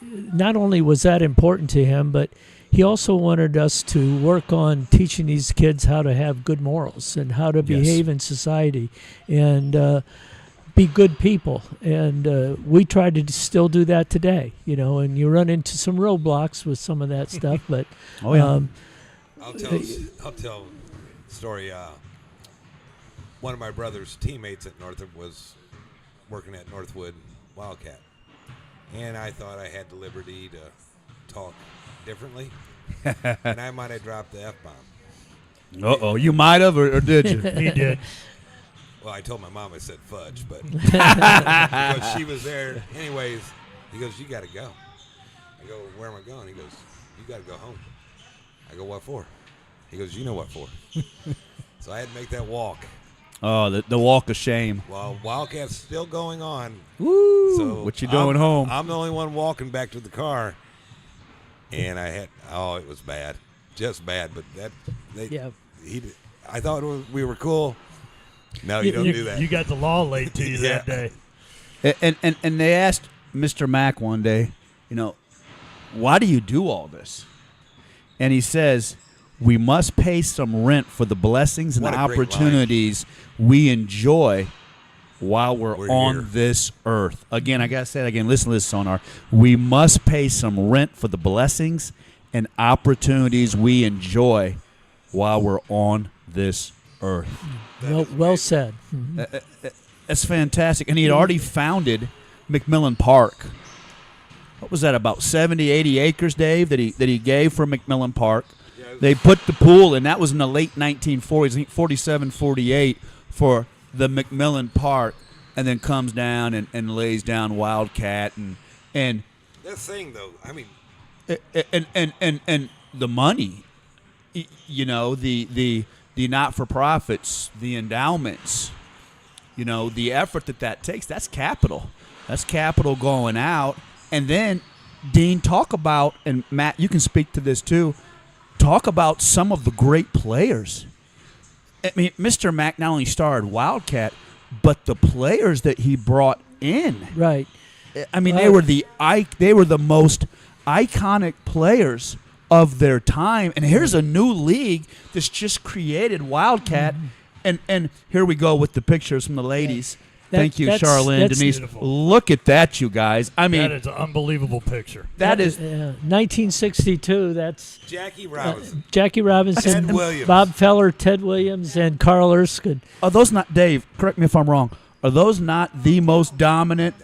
Not only was that important to him, but he also wanted us to work on teaching these kids how to have good morals and how to behave in society and be good people. And we try to still do that today, and you run into some roadblocks with some of that stuff. But I'll tell story. One of my brother's teammates at Northrop was working at Northwood Wildcat, and I thought I had the liberty to talk differently, and I might have dropped the F-bomb. You might have, or did you? He did. Well, I told my mom I said fudge, but because she was there. Anyways, he goes, "You got to go." I go, "Where am I going?" He goes, "You got to go home." I go, "What for?" He goes, "You know what for." So I had to make that walk. Oh, the walk of shame. Well, Wildcat's still going on. Woo! So What you doing home? I'm the only one walking back to the car, and it was bad, just bad. But I thought we were cool. No, you don't do that. You got the law laid to you that day. And they asked Mr. Mack one day, why do you do all this? And he says, We must pay some rent for the blessings and What a great opportunities we enjoy while we're on here. this earth. Again, I got to say it again. Listen to this, Sonar. We must pay some rent for the blessings and opportunities we enjoy while we're on this earth. Well said. Mhm. That's fantastic. And he had already founded McMillan Park. What was that, about 70, 80 acres, Dave, that he gave for McMillan Park? They put the pool in. That was in the late 1940s, I think 47, 48, for the McMillan Park, and then comes down and lays down Wildcat. And That thing, though, I mean, and the money, you know, the not-for-profits, the endowments, you know, the effort that takes, that's capital. That's capital going out. And then, Dean, talk about, and Matt, you can speak to this too, talk about some of the great players. I mean, Mr. Mack not only starred Wildcat, but the players that he brought in. Right. I mean, they were the most iconic players of their time. And here's a new league that's just created, Wildcat. And here we go with the pictures from the ladies. Thank you, Charlene, that's Denise. beautiful. Look at that, you guys. I mean, That is an unbelievable picture. that is 1962. That's Jackie Robinson. Jackie Robinson, Ted Williams. Bob Feller, Ted Williams, and Carl Erskine. Are those not, Dave, correct me if I'm wrong, are those not the most dominant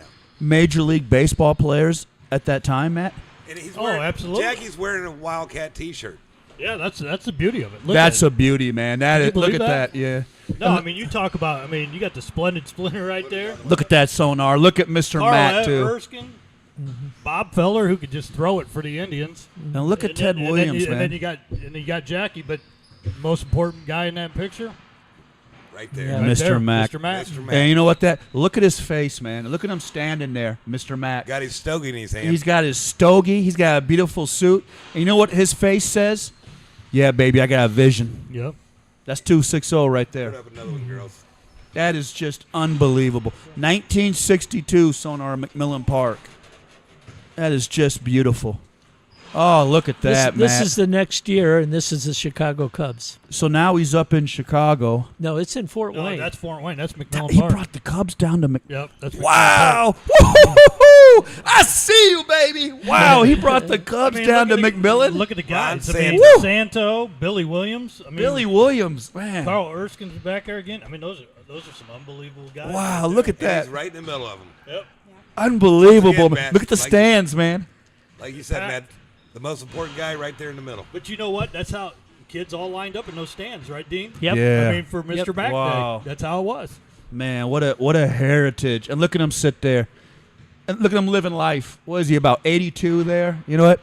Major League Baseball players at that time, Matt? And he's Oh, wearing, absolutely. Jackie's wearing a Wildcat T-shirt. Yeah, that's the beauty of it. Look That's at a beauty, man. That Can you is, look at believe that, that? yeah. it. No, I mean, you talk about, I mean, you got the splendid splinter right there. Look at that, Sonar. Look at Mr. Carl Matt, too. Erskine, Bob Feller, who could just throw it for the Indians. And look at And Ted then- and Williams, then man. you got Jackie, but the most important guy in that picture, Right there. Yeah. right Mr. there, Mack. Mr. Mack. Mr. Mack. And you know what? Look at his face, man. Look at him standing there, Mr. Matt. Got his stogie in his hand. He's got his stogie. He's got a beautiful suit. And you know what his face says? Yeah, baby, I got a vision. Yep. That's 260 right there. Put up another one, girls. That is just unbelievable. 1962, Sonar McMillan Park. That is just beautiful. Oh, look at that, This Matt. is the next year, and this is the Chicago Cubs. So now he's up in Chicago. No, it's in Fort No, Wayne. that's Fort Wayne. That's McMillan He Park. brought the Cubs down to Yep. That's McMillan Park. Wow! Woo-hoo-hoo-hoo! I see you, baby. Wow, he brought the Cubs I mean, down to look at the- McMillan. Look at the guys. Ron I mean, Santo. Santo, Billy Williams. I mean, Billy Williams, man. Carl Erskine's back there again. I mean, those are some unbelievable guys. Wow, look at And that. he's right in the middle of them. Yep. Unbelievable. Again, man. Matt, Look at the like- stands, man. Like you said, Pat. Matt, the most important guy right there in the middle. But you know what? That's how kids all lined up in those stands, right, Dean? Yep. Yeah. I mean, for Mr. Mack Wow. Day, that's how it was. Man, what a heritage. And look at him sit there. And look at him living life. What is he, about 82 there? You know what?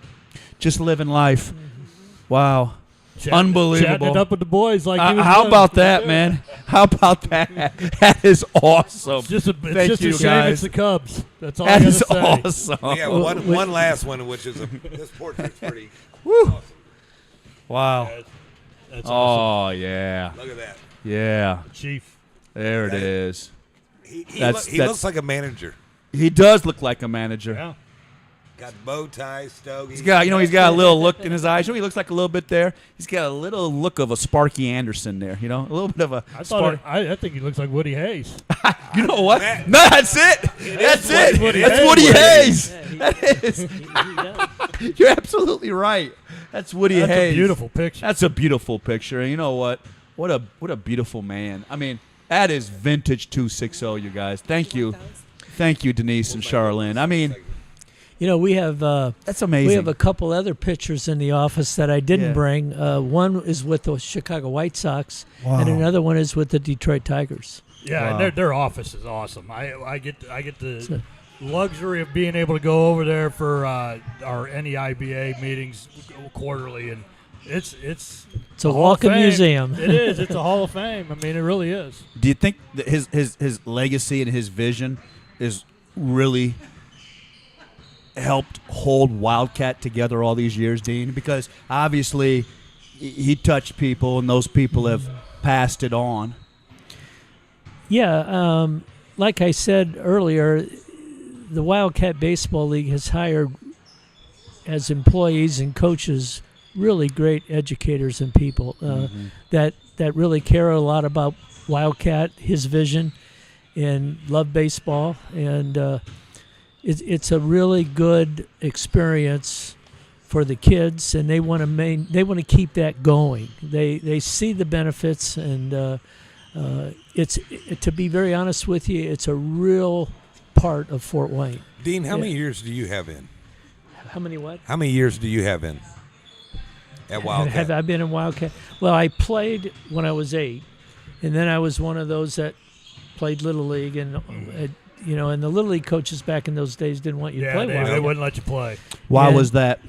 Just living life. Wow. Unbelievable. Chatting it up with the boys like he was How doing. about that, man? How about that? That is awesome. It's just a Thank you, shame guys. it's the Cubs. That's all That I is gotta say. awesome. We got one last one, which is this portrait's pretty Woo. awesome. Wow. That's awesome. Oh, yeah. Look at that. Yeah. Chief. There it That- is. He That's- looks like a manager. He does look like a manager. Yeah. Got bow tie, stogie. He's got a little look in his eyes. You know, he looks like a little bit there. He's got a little look of a Sparky Anderson there. You know, a little bit of a. I think he looks like Woody Hayes. You know what? Matt. No, that's it. That's it. Woody That's Hayes. Woody Hayes. Yeah, he- That is. he does. You're absolutely right. That's Woody That's Hayes. a beautiful picture. That's a beautiful picture. And you know what? What a beautiful man. I mean, that is vintage 260, you guys. Thank you. Thank you, Denise and Charlene. I mean, You know, we have that's amazing. we have a couple other pictures in the office that I didn't Yeah. bring. One is with the Chicago White Sox, Wow. and another one is with the Detroit Tigers. Yeah, Wow. and their office is awesome. I get the luxury of being able to go over there for our NEIBA meetings quarterly, and it's It's a Hall of walking Fame. museum. It is. It's a Hall of Fame. I mean, it really is. Do you think that his legacy and his vision is really helped hold Wildcat together all these years, Dean? Because obviously he touched people, and those people have passed it on. Yeah, like I said earlier, the Wildcat Baseball League has hired as employees and coaches really great educators and people that really care a lot about Wildcat, his vision, and love baseball. And it's a really good experience for the kids, and they want to keep that going. They see the benefits, and it's to be very honest with you, it's a real part of Fort Wayne. Dean, how many years do you have in? How many what? How many years do you have in at Wildcat? Have I been in Wildcat? Well, I played when I was 8, and then I was one of those that played Little League, and and the Little League coaches back in those days didn't want you to play they Wildcat. wouldn't let you play. Why Yeah. was that?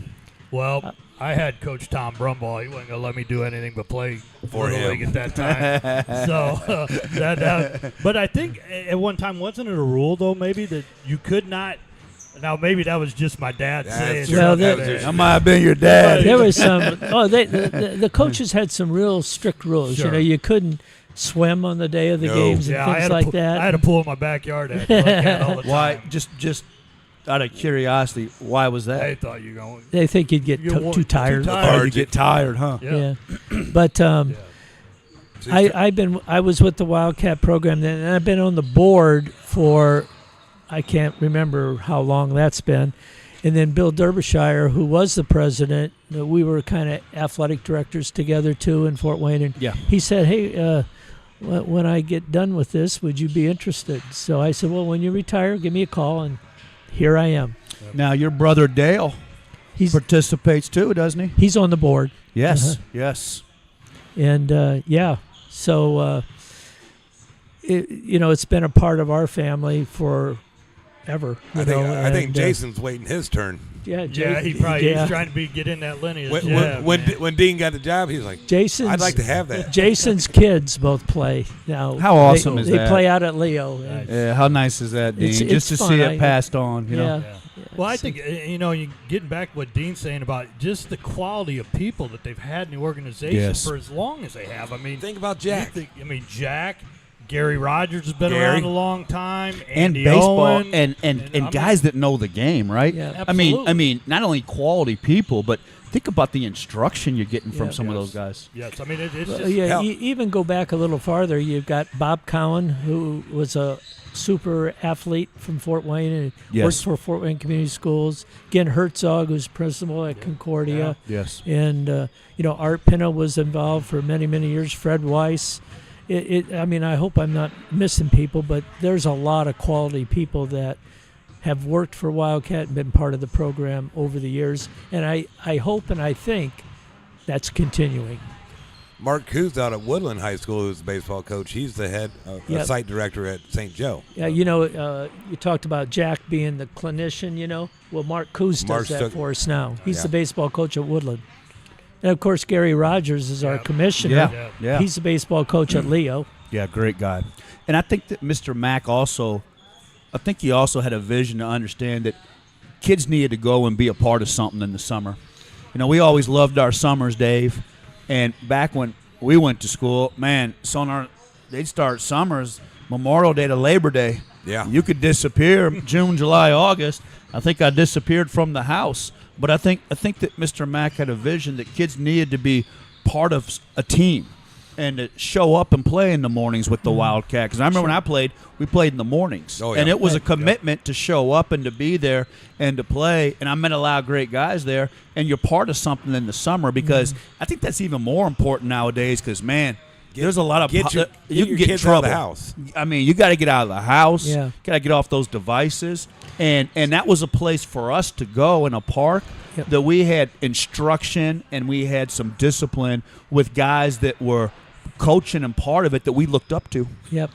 Well, I had Coach Tom Brumball. He wasn't going to let me do anything but play For Little him. League at that time. So, but I think at one time, wasn't it a rule, though, maybe, that you could not – now, maybe that was just my dad saying Well, something. That might have been your dad. There was some. The coaches had some real strict rules. Sure. You couldn't swim on the day of the No. games and Yeah, I things had, like I that. had a pool in my backyard. I had Wildcat all the time. Why? Just out of curiosity, why was I that? thought you were going. They think you'd get You're too tired. too tired. Oh, you get tired, huh? Yeah. But Yeah. I was with the Wildcat program then, and I've been on the board for I can't remember how long that's been. And then Bill Derbyshire, who was the president, we were kind of athletic directors together too in Fort Wayne. And Yeah. he said, "Hey, when I get done with this, would you be interested?" So I said, "Well, when you retire, give me a call." And here I am. Now your brother Dale He's participates too, doesn't he? he's on the board. Yes. Yes. And so it's been a part of our family forever. I think and, Jason's waiting his turn. Yeah, Yeah, he probably he's trying to get in that lineage. When Dean got the job, he was like, Jason's, I'd like to have that. Jason's kids both play now. How awesome is they that? play out at Leo. Nice. Yeah. How nice is that, Dean? It's Just to fun. see it passed on. You know. Yeah. Well, I think, you getting back to what Dean's saying about just the quality of people that they've had in the organization Yes. for as long as they have. I mean, Think about Jack. Jack, Gary Rogers has been Gary. around a long time. And Andy baseball Owen, and I mean, guys that know the game, right? Yeah. I mean, Absolutely. not only quality people, but think about the instruction you're getting from Yeah. some of Yes. those guys. Yes, I mean, it's Well, just. yeah, hell. you even go back a little farther. You've got Bob Cowan, who was a super athlete from Fort Wayne and Yes. worked for Fort Wayne Community Schools. Again, Herzog, who's principal at Concordia. Yes. And, Art Pinna was involved for many, many years. Fred Weiss. I hope I'm not missing people, but there's a lot of quality people that have worked for Wildcat and been part of the program over the years. And I hope and I think that's continuing. Mark Coos out at Woodland High School, who's the baseball coach. He's the head Yep. site director at St. Joe. Yeah, you talked about Jack being the clinician, Well, Mark Coos does Mark's that took- for us now. He's Yeah. the baseball coach at Woodland. And, of course, Gary Rogers is our Yeah. commissioner. Yeah. Yeah. He's the baseball coach at Leo. Yeah, great guy. And I think that Mr. Mack he also had a vision to understand that kids needed to go and be a part of something in the summer. We always loved our summers, Dave. And back when we went to school, man, they'd start summers, Memorial Day to Labor Day. Yeah. You could disappear June, July, August. I think I disappeared from the house. But I think that Mr. Mack had a vision that kids needed to be part of a team and to show up and play in the mornings with the Wildcat. Because I remember when I played, we played in the mornings. Oh, yeah. And it was a Right. commitment to show up and to be there and to play. And I met a lot of great guys there. And you're part of something in the summer because I think that's even more important nowadays because, man, there's a lot of Get you your can get in kids out of trouble. the house. I mean, you got to get out of the house. Yeah. Got to get off those devices. And that was a place for us to go in a park Yep. that we had instruction and we had some discipline with guys that were coaching and part of it that we looked up to. Yep.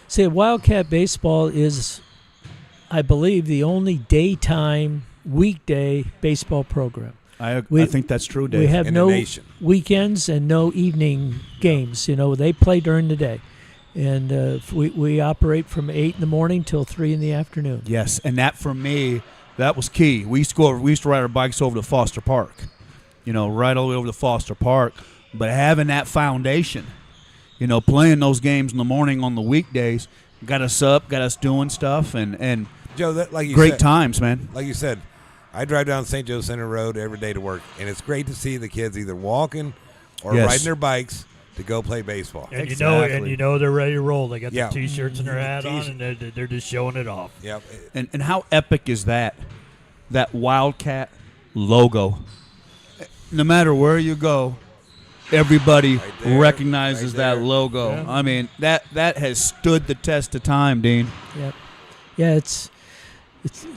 See, Wildcat Baseball is, I believe, the only daytime, weekday baseball program. I We- think that's true, Dave. We have In the no nation. weekends and no evening games. They play during the day. And we operate from 8 in the morning till 3 in the afternoon. Yes, and that for me, that was key. We used to ride our bikes over to Foster Park, right all the way over to Foster Park. But having that foundation, playing those games in the morning on the weekdays, got us up, got us doing stuff, and Joe, that like you great said, times, man. like you said, I drive down St. Joe Center Road every day to work, and it's great to see the kids either walking or Yes. riding their bikes to go play baseball. And Exactly. you know they're ready to roll. They got Yeah. their T-shirts and their hat on, T-shirt. and they're just showing it off. Yep. And how epic is that? That Wildcat logo. No matter where you go, everybody Right there, recognizes right that there. logo. Yeah. I mean, that has stood the test of time, Dean. Yep. Yeah, it's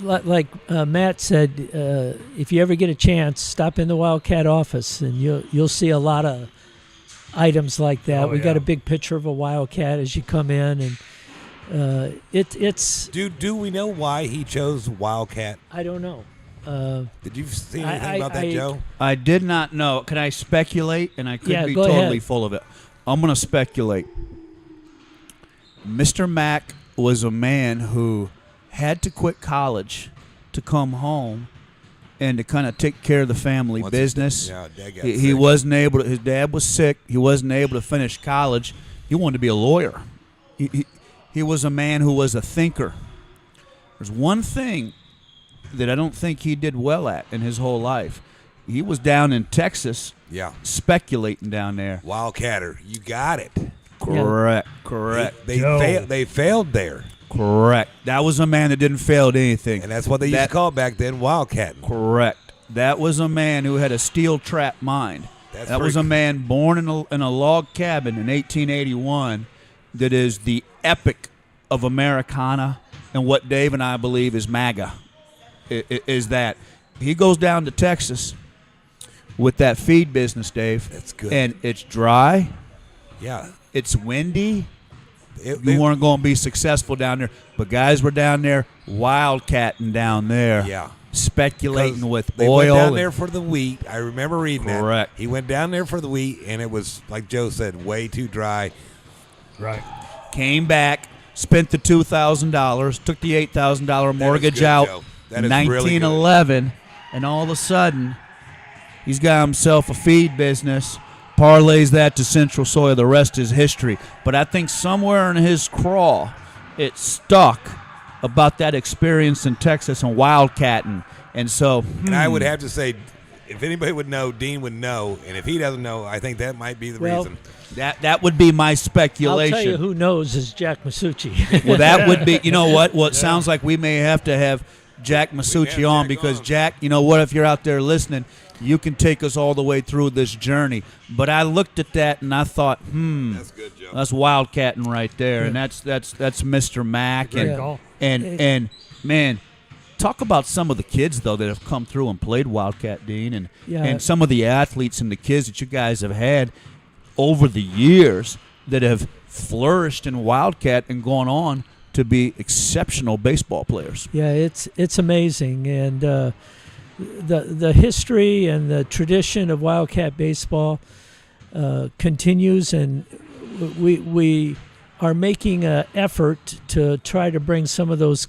like Matt said. If you ever get a chance, stop in the Wildcat office, and you'll see a lot of items like that. Oh, We got yeah. a big picture of a Wildcat as you come in, and it's Do we know why he chose Wildcat? I don't know. Did you see anything about that, I- Joe? I did not know. Can I speculate? And I could Yeah, be go totally ahead. full of it. I'm going to speculate. Mr. Mack was a man who had to quit college to come home and to kind of take care of the family Once- business. Yeah, Dad got He sick. wasn't able to, his dad was sick. He wasn't able to finish college. He wanted to be a lawyer. He was a man who was a thinker. There's one thing that I don't think he did well at in his whole life. He was down in Texas Yeah. speculating down there. Wildcatter. You got it. Correct. They Joe. they failed there, Correct. That was a man that didn't fail at anything. and that's what they used That- to call it back then, Wildcat. Correct. That was a man who had a steel trap mind. That's That was pretty- a man born in a log cabin in 1881 that is the epic of Americana and what Dave and I believe is MAGA. Is that he goes down to Texas with that feed business, Dave. That's good. And it's dry. Yeah. It's windy. It- You it- weren't going to be successful down there. But guys were down there wildcatting down there. Yeah. Speculating with They oil. went down and- there for the wheat. I remember reading that. Correct. He went down there for the wheat, and it was, like Joe said, way too dry. Right. Came back, spent the $2,000, took the $8,000 mortgage good, out Joe. That in is really good. 1911, and all of a sudden, he's got himself a feed business, parlays that to Central Soy. The rest is history. But I think somewhere in his craw, it stuck about that experience in Texas and wildcatting. And so, And I would have to say, if anybody would know, Dean would know. And if he doesn't know, I think that might be the Well, reason. that would be my I'll speculation. tell you who knows is Jack Masucci. Well, that would be, you know what? Well, it sounds like we may have to have Jack Masucci have on Jack because, on. Jack, you know what? If you're out there listening, you can take us all the way through this journey. But I looked at that and I thought, That's good, Joe. that's wildcatting right there, and that's Mr. Mack, Great and call. and man, talk about some of the kids though that have come through and played Wildcat, Dean, and Yeah. and some of the athletes and the kids that you guys have had over the years that have flourished in Wildcat and gone on to be exceptional baseball players. Yeah, it's amazing, and the history and the tradition of Wildcat baseball continues, and we are making an effort to try to bring some of those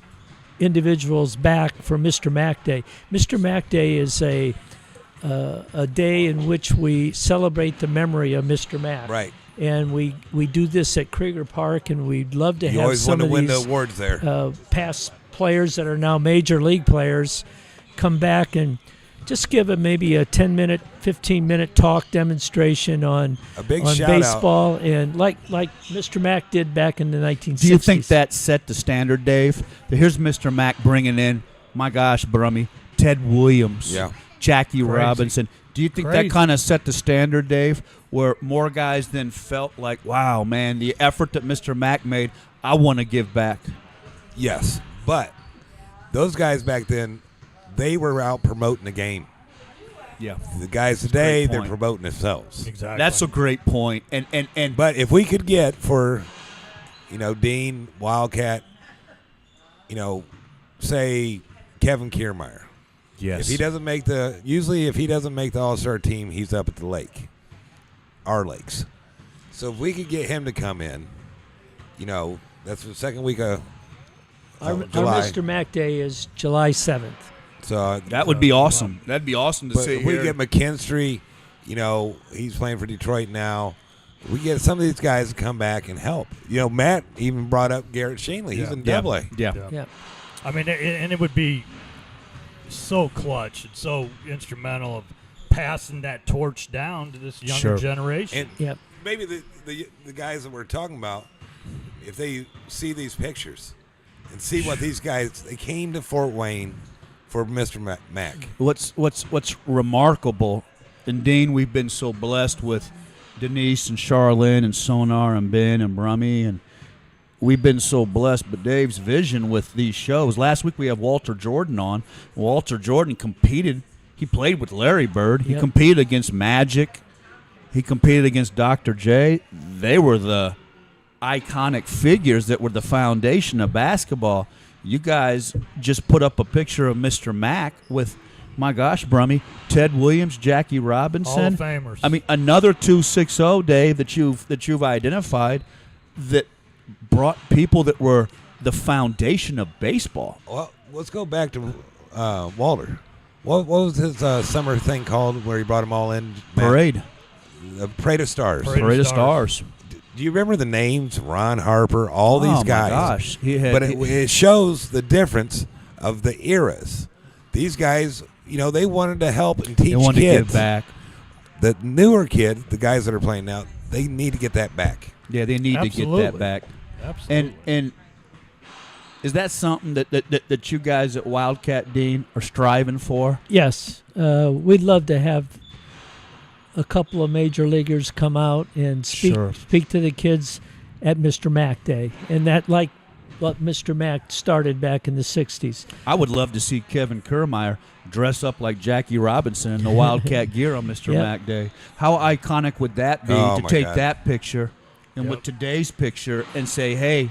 individuals back for Mr. Mack Day. Mr. Mack Day is a day in which we celebrate the memory of Mr. Mack. Right. And we do this at Krieger Park, and we'd love to You have always some want to of win these the awards there. past players that are now major league players come back and just give maybe a 10-minute, 15-minute talk demonstration on A big shout out. baseball, and like Mr. Mack did back in the 1960s. Do you think that set the standard, Dave? Here's Mr. Mack bringing in, my gosh, Brummy, Ted Williams, Yeah. Jackie Crazy. Robinson. Do you think Crazy. that kind of set the standard, Dave, where more guys then felt like, wow, man, the effort that Mr. Mack made, I want to give back? Yes. But those guys back then, they were out promoting the game. Yeah. The guys today, great they're point. promoting themselves. Exactly. That's a great point. And But if we could get for, Dean, Wildcat, say Kevin Kiermaier. yes. If he doesn't make if he doesn't make the All-Star team, he's up at the lake, our lakes. So if we could get him to come in, that's the second week of our July. Mr. Mack Day is July 7th. So That would be awesome. That'd be awesome to but see if we here. get McKinstry, he's playing for Detroit now. We get some of these guys to come back and help. Matt even brought up Garrett Shanley. He's in Yeah. Double A. Yeah. Yeah. I mean, and it would be so clutch and so instrumental of passing that torch down to this younger Sure. generation. And Yep. maybe the guys that we're talking about, if they see these pictures and see what these guys, they came to Fort Wayne for Mr. Mack. What's remarkable, and Dean, we've been so blessed with Denise and Charlene and Sonar and Ben and Brummy, and we've been so blessed. But Dave's vision with these shows. Last week we have Walter Jordan on. Walter Jordan competed. He played with Larry Bird. He Yep. competed against Magic. He competed against Dr. J. They were the iconic figures that were the foundation of basketball. You guys just put up a picture of Mr. Mack with, my gosh, Brummy, Ted Williams, Jackie Robinson. Hall of Famers. I mean, another 260, Dave, that you've identified that brought people that were the foundation of baseball. Well, let's go back to Walter. What was his summer thing called where he brought them all in? Parade. The Parade of Stars. Parade of Stars. Do you remember the names? Ron Harper, all these Oh, guys. my gosh. He had, But it shows the difference of the eras. These guys, they wanted to help and teach they wanted kids. to give back. The newer kids, the guys that are playing now, they need to get that back. Yeah, they need to get that Absolutely. back. Absolutely. And is that something that you guys at Wildcat, Dean, are striving for? Yes, we'd love to have a couple of major leaguers come out and Sure. speak to the kids at Mr. Mack Day, and that like what Mr. Mack started back in the '60s. I would love to see Kevin Kiermaier dress up like Jackie Robinson in the Wildcat gear on Mr. Yep. Mack Day. How iconic would that be Oh, to my take God. that picture and with Yep. today's picture and say, hey,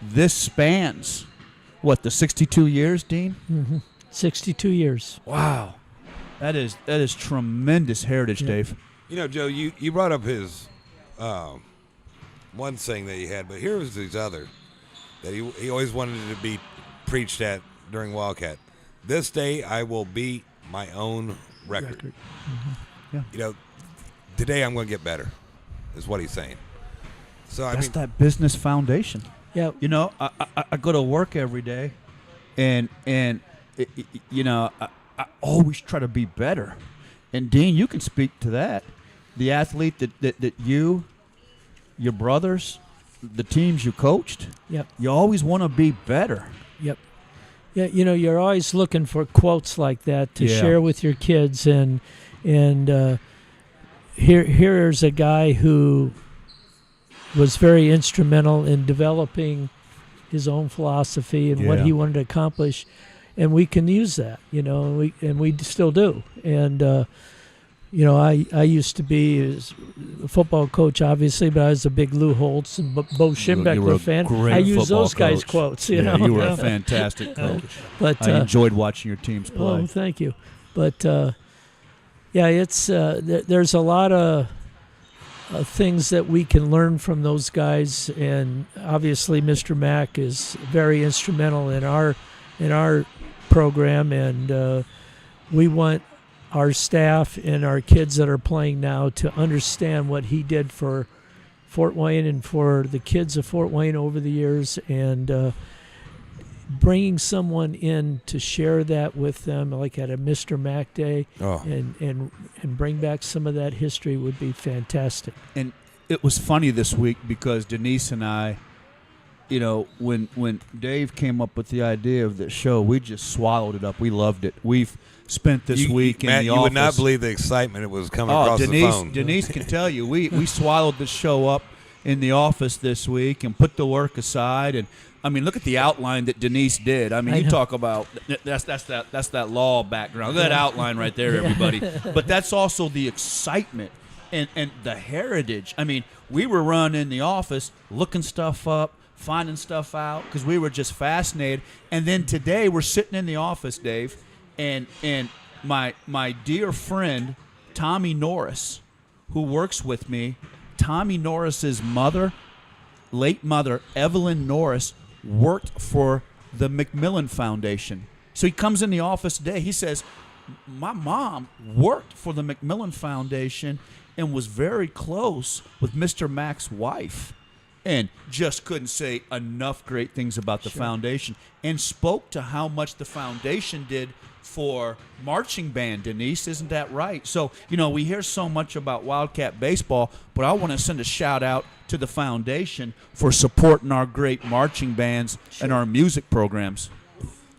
this spans, what, the 62 years, Dean? 62 years. Wow. That is tremendous heritage, Yeah. Dave. Joe, you brought up his one thing that he had, but here was his other that he always wanted to be preached at during Wildcat. This day I will beat my own record. Yeah. Today I'm going to get better, is what he's saying. So That's I mean, that business foundation. Yeah, I go to work every day, and I always try to be better. And Dean, you can speak to that. The athlete that you, your brothers, the teams you coached, yep, you always want to be better. yep. Yeah, you're always looking for quotes like that to Yeah. share with your kids, and here's a guy who was very instrumental in developing his own philosophy and what Yeah. he wanted to accomplish, and we can use that, and we still do. And I used to be a football coach, obviously, but I was a big Lou Holtz and Bo You were Schimbeckler a fan. great I use football those guys' coach. quotes, Yeah, you were a fantastic coach. But I enjoyed watching your teams play. oh, thank you. But it's there's a lot of things that we can learn from those guys, and obviously Mr. Mack is very instrumental in our program, and we want our staff and our kids that are playing now to understand what he did for Fort Wayne and for the kids of Fort Wayne over the years, and bringing someone in to share that with them, like at a Mr. Mack Day, Oh. and bring back some of that history would be fantastic. And it was funny this week because Denise and I, when Dave came up with the idea of the show, we just swallowed it up. We loved it. We've spent this week Matt, in the you office. would not believe the excitement it was coming Oh, across Denise, the phone. Denise can tell you. We swallowed the show up in the office this week and put the work aside. And I mean, look at the outline that Denise did. I mean, I you know. talk about that's that law background. Look at that outline right there, everybody. But that's also the excitement and the heritage. I mean, we were running in the office, looking stuff up, finding stuff out because we were just fascinated. And then today we're sitting in the office, Dave, and my dear friend Tommy Norris, who works with me, Tommy Norris's mother, late mother, Evelyn Norris, worked for the Macmillan Foundation. So he comes in the office today. He says, my mom worked for the Macmillan Foundation and was very close with Mr. Mack's wife, and just couldn't say enough great things about the foundation, and spoke to how much the foundation did for marching band, Denise. Isn't that right? So, you know, we hear so much about Wildcat baseball, but I want to send a shout out to the foundation for supporting our great marching bands and our music programs.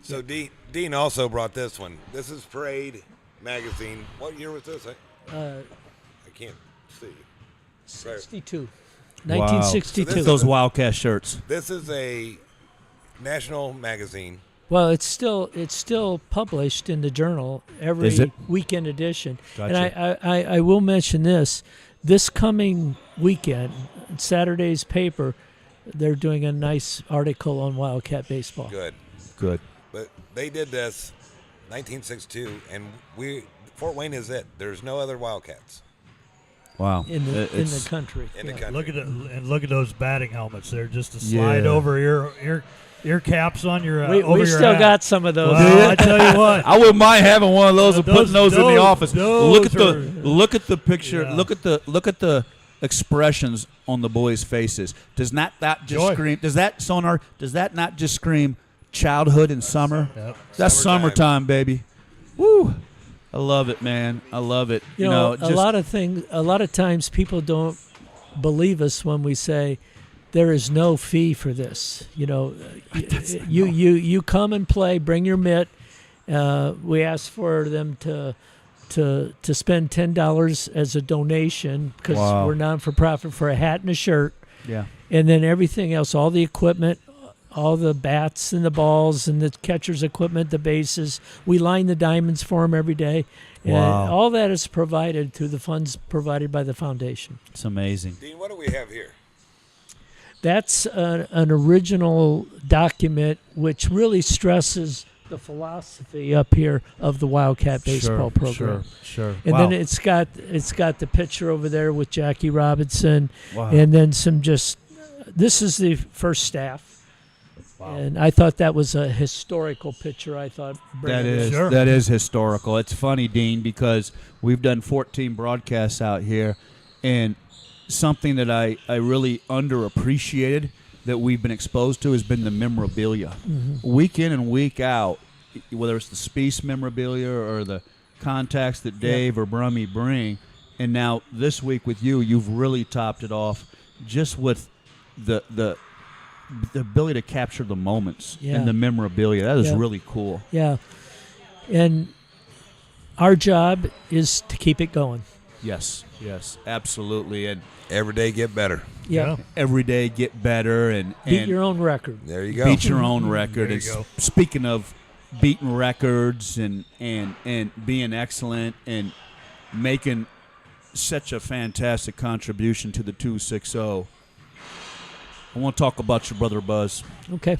So Dean also brought this one. This is Parade magazine. What year was this? I can't see. 62. Wow. 1962. So this Those Wildcat shirts. This is a national magazine. Well, it's still published in the journal every Is it? weekend edition. Gotcha. And I will mention this coming weekend, Saturday's paper, they're doing a nice article on Wildcat baseball. Good. But they did this 1962, and Fort Wayne is it. There's no other Wildcats. Wow. In the country. In the Yeah. country. Look at those batting helmets. They're just to slide Yeah. over ear caps on your over We your still hat. got some of those. Well, I tell you what. I wouldn't mind having one of those and putting those in the those- office. those Look at the picture. Yeah. Look at the expressions on the boys' faces. Does not that just Joy. scream? Does that Sonar? Does that not just scream childhood and summer? Yep. That's Summertime. summertime, baby. Woo! I love it, man. I love it. You know, just, a lot of times people don't believe us when we say there is no fee for this. You know, you come and play, bring your mitt. We ask for them to spend $10 as a donation because Wow. we're non for profit for a hat and a shirt, yeah. and then everything else, all the equipment, all the bats and the balls and the catcher's equipment, the bases. We line the diamonds for them every day. And Wow. all that is provided through the funds provided by the foundation. It's amazing. Dean, what do we have here? That's an original document which really stresses the philosophy up here of the Wildcat baseball program. Sure. And Wow. then it's got the picture over there with Jackie Robinson, Wow. and then this is the first staff. Wow. And I thought that was a historical picture. I thought That bringing is this- Sure. that is historical. It's funny, Dean, because we've done 14 broadcasts out here, and something that I really underappreciated that we've been exposed to has been the memorabilia. Week in and week out, whether it's the Spiece memorabilia or the contacts that Dave or Brummy bring, and now this week with you, you've really topped it off just with the ability to capture the moments Yeah. and the memorabilia. That is Yeah. really cool. Yeah. And our job is to keep it going. Yes, absolutely. And Every day get better. Yeah. every day get better and Beat your own record. There you go. beat your own record. There And you go. speaking of beating records and being excellent and making such a fantastic contribution to the 260, I want to talk about your brother Buzz. Okay.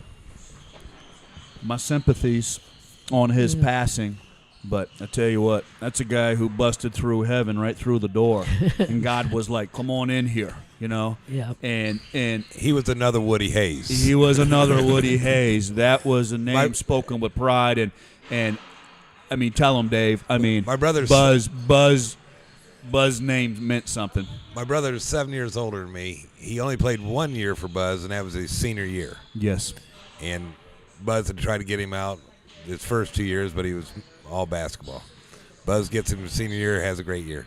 My sympathies on his passing, but I tell you what, that's a guy who busted through heaven right through the door, and God was like, "Come on in here," you know. Yeah. And He was another Woody Hayes. he was another Woody Hayes. That was a name My- spoken with pride, and I mean, tell him, Dave. I mean, My brother's- Buzz name meant something. My brother is 7 years older than me. He only played 1 year for Buzz, and that was his senior year. Yes. And Buzz had tried to get him out his first 2 years, but he was all basketball. Buzz gets him his senior year, has a great year.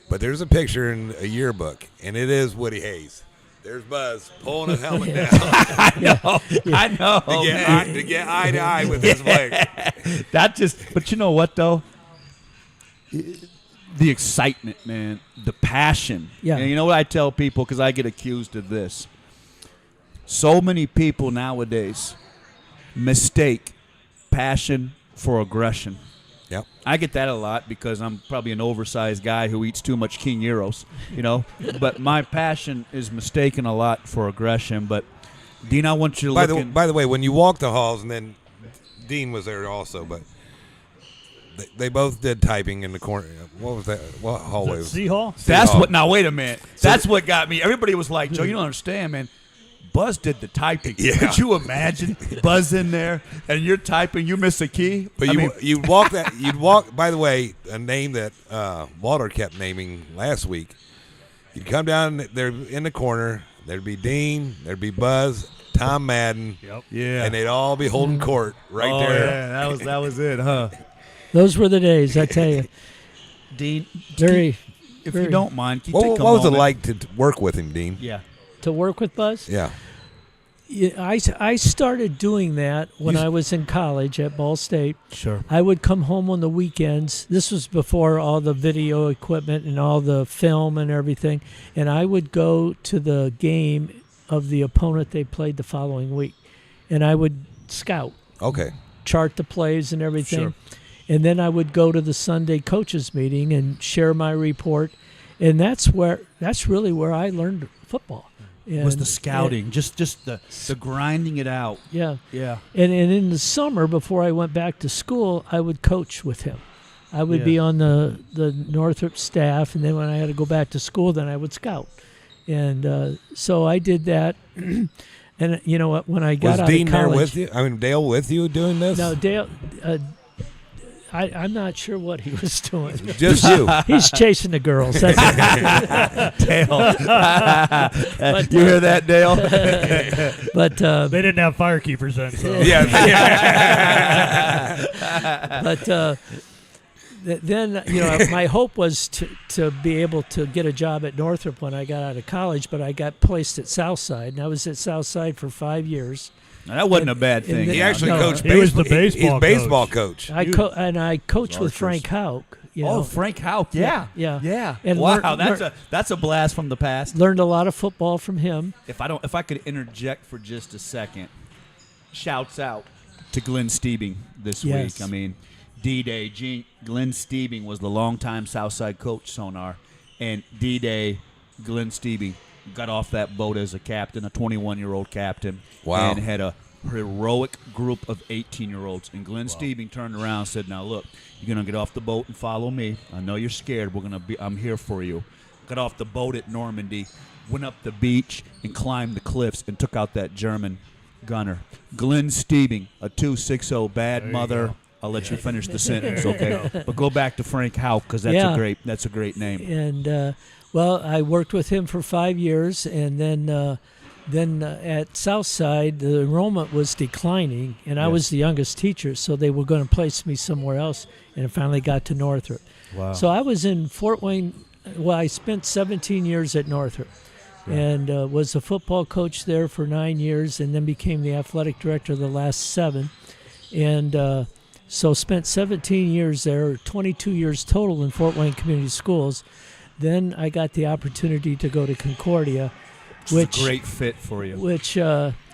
But there's a picture in a yearbook, and it is Woody Hayes. There's Buzz pulling his helmet down I know. to get eye to eye with his leg. That just, but you know what though? The excitement, man, the passion. Yeah. And you know what I tell people, because I get accused of this. So many people nowadays mistake passion for aggression. Yep. I get that a lot because I'm probably an oversized guy who eats too much King Gyros, you know. But my passion is mistaken a lot for aggression. But Dean, I want you to look in. By the way, when you walk the halls, and then Dean was there also, but they both did typing in the corner. What was that? What hallway was Sea Hall? That's Hall. what. Now wait a minute. That's what got me. Everybody was like, "Joe, you don't understand, man. Buzz did the typing. Yeah. Could you imagine Buzz in there and you're typing? You miss a key. But I mean, you'd walk that. You'd walk. By the way, a name that Walter kept naming last week. You'd come down there in the corner. There'd be Dean. There'd be Buzz, Tom Madden, Yep. yeah, and they'd all be holding court right oh, there. Yeah, that was it, huh? Those were the days, I tell you. Dean, Very if very- you don't mind, can you What, take a what was it moment? like to work with him, Dean? Yeah. to work with Buzz. Yeah. Yeah, I started doing that when You- I was in college at Ball State. Sure. I would come home on the weekends. This was before all the video equipment and all the film and everything. And I would go to the game of the opponent they played the following week. And I would scout, Okay. chart the plays and everything. Sure. And then I would go to the Sunday coaches meeting and share my report. And that's really where I learned football. Was the And- scouting, just the grinding it out. Yeah. Yeah. And in the summer, before I went back to school, I would coach with him. I would Yeah. be on the Northrop staff, and then when I had to go back to school, then I would scout. And so I did that. And you know what? When I got Was out Dean of there college, with you? I mean, Dale with you doing this? no, Dale. I'm not sure what he was doing. Just you. He's chasing the girls. That's Dale. You hear that, Dale? but They didn't have firekeepers then. So. Yeah. but then my hope was to be able to get a job at Northrop when I got out of college, but I got placed at Southside, and I was at Southside for 5 years. Now, that wasn't a bad and thing. then- He actually No. coached He was the baseball. He's baseball baseball coach. coach. I coached with Archers. Frank Hauk. You know, Frank Hauk. Yeah. Yeah. And wow, learn- that's a blast from the past. learned a lot of football from him. If I could interject for just a second, shouts out to Glenn Steebing this Yes. week. I mean, D-Day, Glenn Steebing was the longtime Southside coach, Sonar, and D-Day, Glenn Steebing got off that boat as a captain, a 21-year-old captain, Wow. and had a heroic group of 18-year-olds. And Glenn Steebing turned around and said, "Now look, you're gonna get off the boat and follow me. I know you're scared. I'm here for you." Got off the boat at Normandy, went up the beach and climbed the cliffs and took out that German gunner. Glenn Steebing, a 260, bad mother. I'll let you finish the sentence, okay? But go back to Frank Hauk because that's Yeah. a great name. And well, I worked with him for 5 years, and then at Southside the enrollment was declining, and I was the youngest teacher, so they were going to place me somewhere else, and I finally got to Northrop. Wow. So I was in Fort Wayne. Well, I spent 17 years at Northrop, and was a football coach there for 9 years, and then became the athletic director the last 7, and so spent 17 years there, 22 years total in Fort Wayne Community Schools. Then I got the opportunity to go to Concordia, It's a great fit for you. which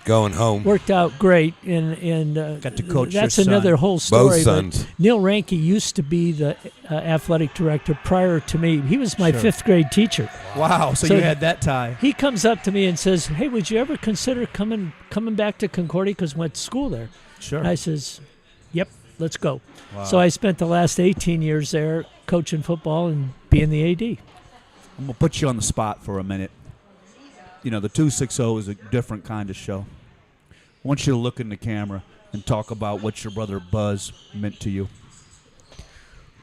Going home. worked out great, and Got to coach your that's son. another whole story. Both sons. But Neil Ranke used to be the athletic director prior to me. He was my 5th grade teacher. Wow, so So- you had that tie. He comes up to me and says, "Hey, would you ever consider coming back to Concordia because went to school there?" Sure. I says, "Yep, let's go." Wow. So I spent the last 18 years there coaching football and being the AD. I'm going to put you on the spot for a minute. You know, the 260 is a different kind of show. I want you to look in the camera and talk about what your brother Buzz meant to you.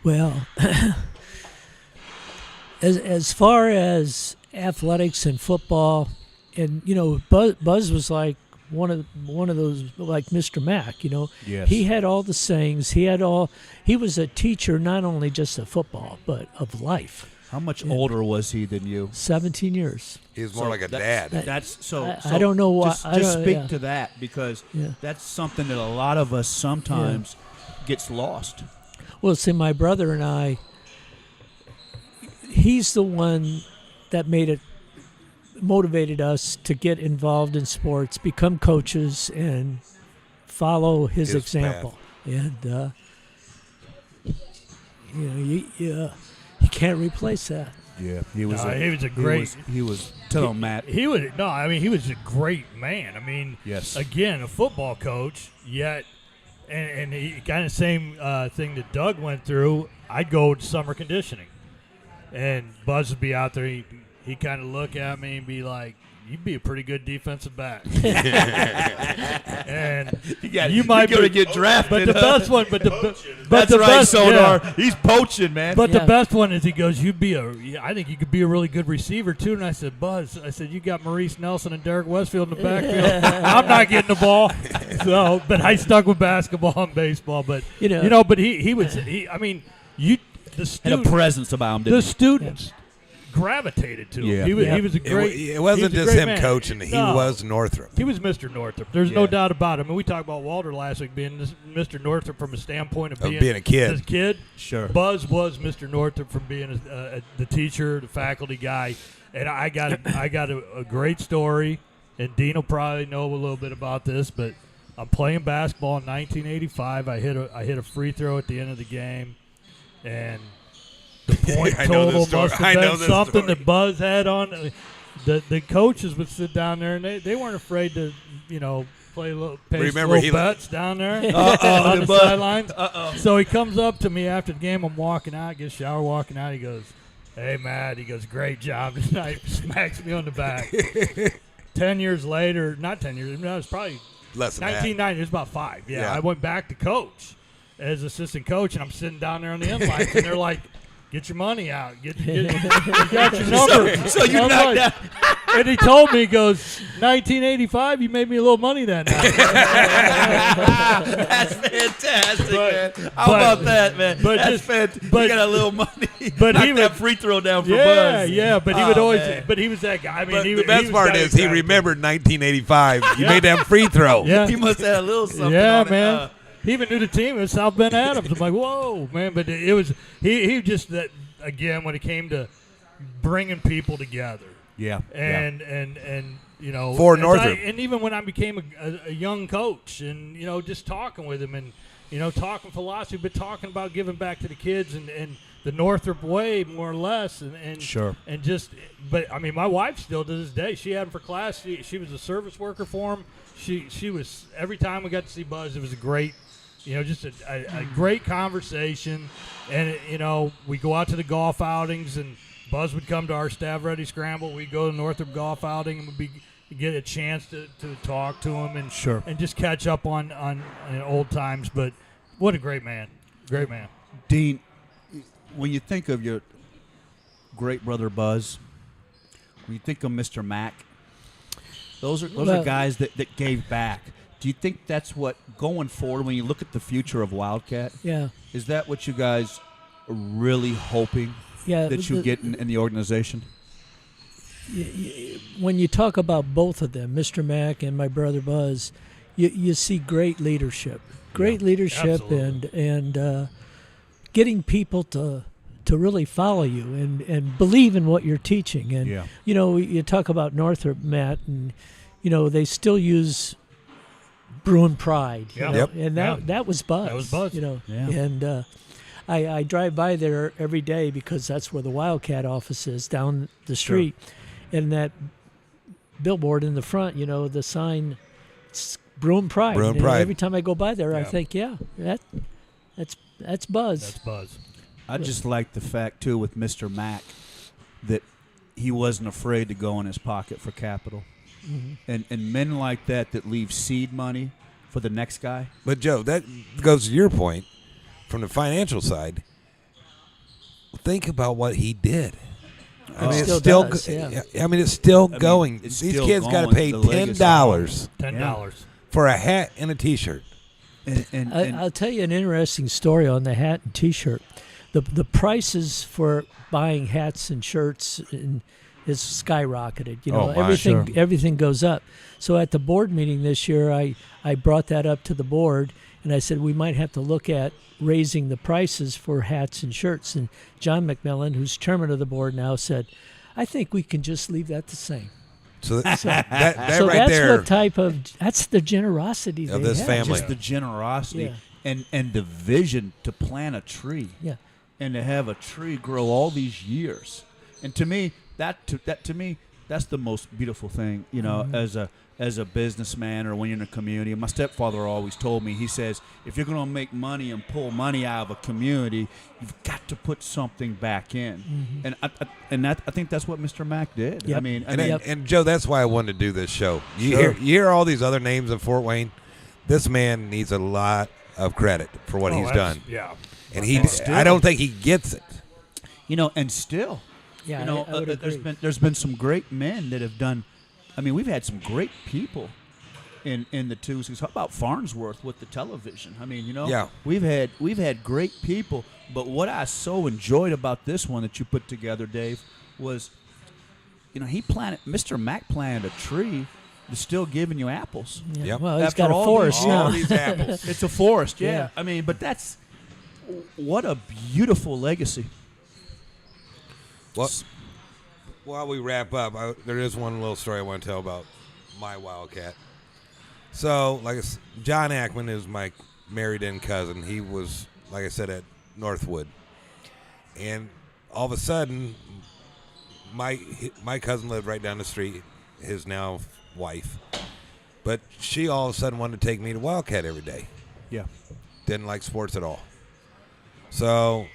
Well, as far as athletics and football, and Buzz was like one of those, like Mr. Mack. Yes. He had all the sayings. He was a teacher, not only just of football but of life. How much older was he than you? 17 years. He was more like a that's- dad. That's so. I don't know why- Just, I just don't- speak yeah. to that because Yeah. that's something that a lot of us sometimes gets lost. Well, see, my brother and I, he's the one that motivated us to get involved in sports, become coaches, and follow his His example. And you can't replace that. Yeah, he was. He was a great. He was. Tell him, Matt. He was no. I mean, he was a great man. I mean, Yes. Again, a football coach. Yet, and he kind of same thing that Doug went through. I'd go to summer conditioning, and Buzz would be out there. He kind of look at me and be like, "You'd be a pretty good defensive back." And you might going to be- get drafted. But the best one, but That's the right, best, Sonar. yeah. He's poaching, man. But Yeah. the best one is he goes, I think you could be a really good receiver too. And I said, Buzz, you got Maurice Nelson and Derek Westfield in the backfield. I'm not getting the ball. So, but I stuck with basketball and baseball. But but he was. I mean, the Had a students, presence about him. the Didn't students gravitated to him. Yeah. He was. Yeah. He was a great. It wasn't he was a just great him man. coaching. He No. was Northrop. He was Mr. Northrop. There's Yeah. no doubt about it. I mean, we talked about Walter last week being Mr. Northrop from a standpoint of Of being a kid. As a kid, Sure. Buzz was Mr. Northrop from being the teacher, the faculty guy. And I got a great story, and Dean will probably know a little bit about this, but I'm playing basketball in 1985. I hit a free throw at the end of the game, and the point I know this total story. must I have know been this something story. that Buzz had on. The coaches would sit down there, and they weren't afraid to play a little, place Remember, little he bets down there Uh-oh, on the Buzz. sidelines. So he comes up to me after the game. I'm walking out, get a shower, walking out. He goes, "Hey, Matt," he goes, "great job tonight." Smacks me on the back. 10 years later, not 10 years, no, it was probably Less than 1990. It was about 5. Yeah, Yeah. I went back to coach as assistant coach, and I'm sitting down there on the end lights, and they're like, "Get your money out. Get you got your number." So you I'm knocked like- And he told me, he goes, "1985, you made me a little money that night." That's fantastic, But- man. How but- about that, man? but That's just- fantastic. but- You got a little money. but he Knocked that would- free throw down for Yeah, Buzz. yeah, but he would Oh, always. man. But he was that guy. I mean, But he, the he best was part that is he guy. remembered 1985. You made that free throw. Yeah, He must have had a little something yeah, on it. man. He even knew the team. It was South Bend Adams. I'm like, whoa, man. But it was he just that again when it came to bringing people together. Yeah. And For as Northrop. and even when I became a young coach, and just talking with him, and talking philosophy, but talking about giving back to the kids and the Northrop way, more or less, and Sure. and just. But I mean, my wife still to this day, she had him for class. She was a service worker for him. She was every time we got to see Buzz, it was a great. Just a great conversation, and we go out to the golf outings, and Buzz would come to our Staff Ready Scramble. We'd go to Northrop golf outing, and we'd get a chance to talk to him and Sure. and just catch up on old times. But what a great man, Dean, when you think of your great brother Buzz, when you think of Mr. Mack, those are Well- guys that gave back. Do you think that's what going forward when you look at the future of Wildcat? Yeah. Is that what you guys are really hoping Yeah. that you get in the organization? When you talk about both of them, Mr. Mack and my brother Buzz, you see great leadership, absolutely. and getting people to really follow you and believe in what you're teaching. And Yeah. you talk about Northrop, Matt, and they still use Bruin Pride. Yeah. You know, Yep. and Yeah. that was Buzz. That was Buzz. Yeah. And I drive by there every day because that's where the Wildcat office is down the street. And that billboard in the front, the sign, it's Bruin Pride. Bruin And Pride. every time I go by there, I Yeah. think, that's Buzz. That's Buzz. I just like the fact, too, with Mr. Mack, that he wasn't afraid to go in his pocket for capital. And men like that leave seed money for the next guy. But, Joe, that goes to your point from the financial side. Think about what he did. I mean, it's Still still. does, yeah. I mean, it's still mean, going. it's These still kids got to going. pay The legacy. $10 $10. for a hat and a T-shirt. And I'll tell you an interesting story on the hat and T-shirt. The prices for buying hats and shirts is skyrocketed. Oh, my. Everything goes up. So at the board meeting this year, I brought that up to the board, and I said we might have to look at raising the prices for hats and shirts. And John McMillan, who's chairman of the board now, said, I think we can just leave that the same. So that So right that's there. what that's the generosity Of they this have. family. just the generosity Yeah. and the vision to plant a tree. Yeah. And to have a tree grow all these years. And to me, that's the most beautiful thing, as a businessman or when you're in a community. My stepfather always told me, he says, if you're going to make money and pull money out of a community, you've got to put something back in. And I think that's what Mr. Mack did. Yep. I mean, And Joe, that's why I wanted to do this show. You Sure. hear all these other names in Fort Wayne. This man needs a lot of credit for what he's done, Yeah. and still- I don't think he gets it. and still, Yeah, I would there's agree. been some great men that have done. I mean, we've had some great people in the 2-6. How about Farnsworth with the television? I mean, Yeah. we've had great people, but what I so enjoyed about this one that you put together, Dave, was Mr. Mack planted a tree that's still giving you apples. Yeah. Yep. Well, he's After got a all forest these- now. All these apples. It's a forest, yeah. Yeah. I mean, but that's what a beautiful legacy. Well, while we wrap up, there is one little story I want to tell about my Wildcat. So, John Ackman is my married-in cousin. He was, like I said, at Northwood. And all of a sudden, my cousin lived right down the street, his now wife. But she all of a sudden wanted to take me to Wildcat every day. Yeah. Didn't like sports at all. So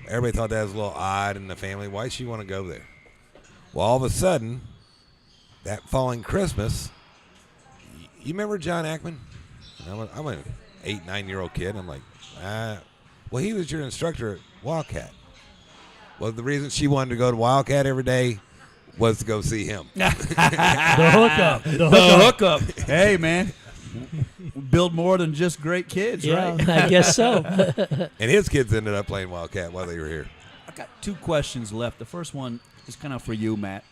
everybody thought that was a little odd in the family. Why she want to go there? Well, all of a sudden, that following Christmas, you remember John Ackman? I'm an 8-9-year-old kid. I'm like, well, he was your instructor at Wildcat. Well, the reason she wanted to go to Wildcat every day was to go see him. The hookup. The hookup. Hey, man. Build more than just great kids, Yeah, right? I guess so. And his kids ended up playing Wildcat while they were here. I got 2 questions left. The first one is kind of for you, Matt.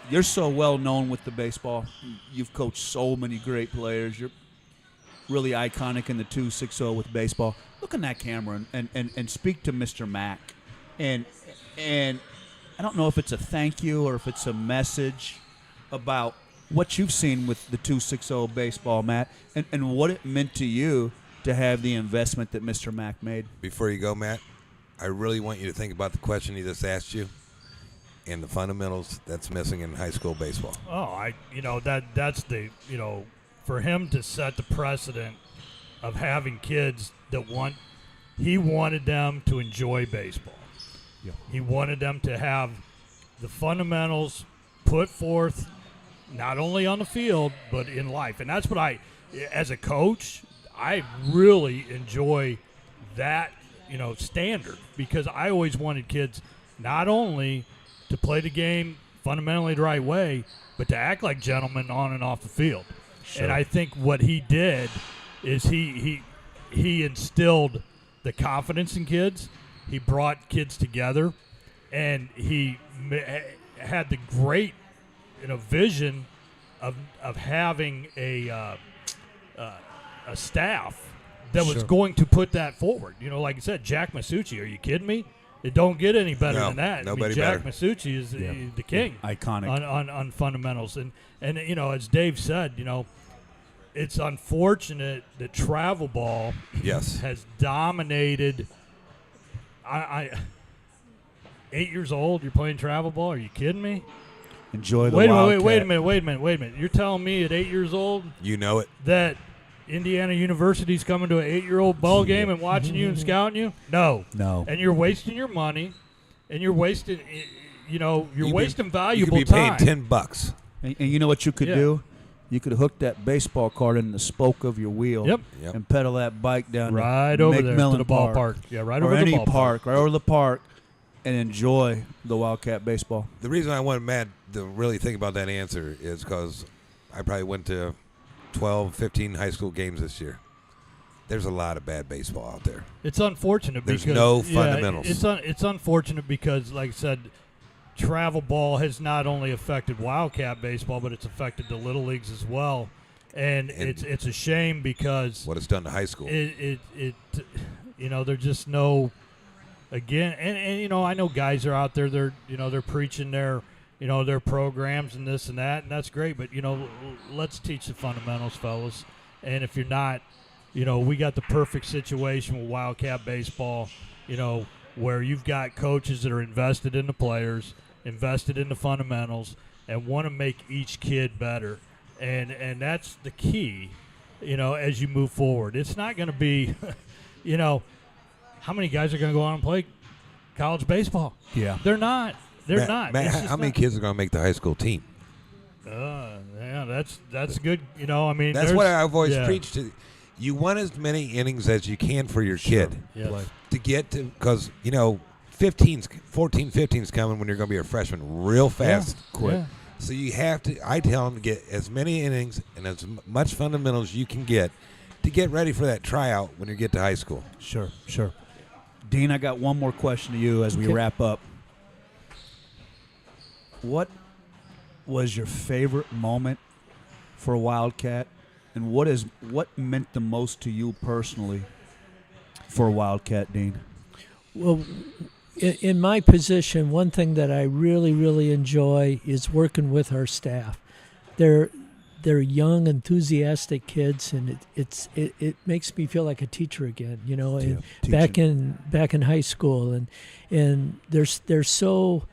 You're so well known with the baseball. You've coached so many great players. You're really iconic in the 2-6-0 with baseball. Look in that camera and speak to Mr. Mack. And I don't know if it's a thank you or if it's a message about what you've seen with the 2-6-0 baseball, Matt, and what it meant to you to have the investment that Mr. Mack made. Before you go, Matt, I really want you to think about the question he just asked you and the fundamentals that's missing in high school baseball. Oh, that's the, for him to set the precedent of having kids that he wanted them to enjoy baseball. Yeah. He wanted them to have the fundamentals put forth not only on the field but in life. And that's what as a coach, I really enjoy that, standard, because I always wanted kids not only to play the game fundamentally the right way, but to act like gentlemen on and off the field. Sure. And I think what he did is he instilled the confidence in kids. He brought kids together, and he had the great, vision of having a staff that was going to put that forward. Like I said, Jack Masucci. Are you kidding me? It don't get any better No, than that. nobody Jack better. Masucci is the king. Iconic. on fundamentals. And as Dave said, it's unfortunate that travel ball Yes. has dominated. I 8 years old, you're playing travel ball? Are you kidding me? Enjoy the Wait a Wildcat. minute. You're telling me at 8 years old You know it. that Indiana University's coming to an 8-year-old ball game and watching you and scouting you? No. And you're wasting your money, and you're wasting, wasting valuable You could be paying time. $10. And you know what you could do? You could hook that baseball cart in the spoke of your wheel Yep. and pedal that bike down Right to over there to McMillan the ballpark. Yeah, right or over any the ballpark. park, right over the park, and enjoy the Wildcat baseball. The reason I wanted Matt to really think about that answer is because I probably went to 12, 15 high school games this year. There's a lot of bad baseball out there. It's unfortunate There's because no fundamentals. It's unfortunate because, like I said, travel ball has not only affected Wildcat baseball, but it's affected the little leagues as well. And it's a shame because What it's done to high school. there's just no, again, and I know guys are out there, they're preaching their programs and this and that, and that's great, but let's teach the fundamentals, fellas. And if you're not, we got the perfect situation with Wildcat baseball, where you've got coaches that are invested in the players, invested in the fundamentals, and want to make each kid better. And that's the key, as you move forward. It's not going to be, how many guys are going to go on and play college baseball? Yeah. They're not. They're not. Matt, It's just how many not. kids are going to make the high school team? Yeah, that's good. I mean, That's there's- what I've always yeah. preached to. You want as many innings as you can for your kid Yes. to get to, because 14, 15's coming when you're going to be a freshman real fast. Quick. So you have to. I tell them to get as many innings and as much fundamentals you can get to get ready for that tryout when you get to high school. Sure. Dean, I got one more question to you as we Okay. wrap up. What was your favorite moment for Wildcat, and what meant the most to you personally for Wildcat, Dean? Well, in my position, one thing that I really, really enjoy is working with our staff. They're young, enthusiastic kids, and it makes me feel like a teacher again. You know, and back in high school, and they're so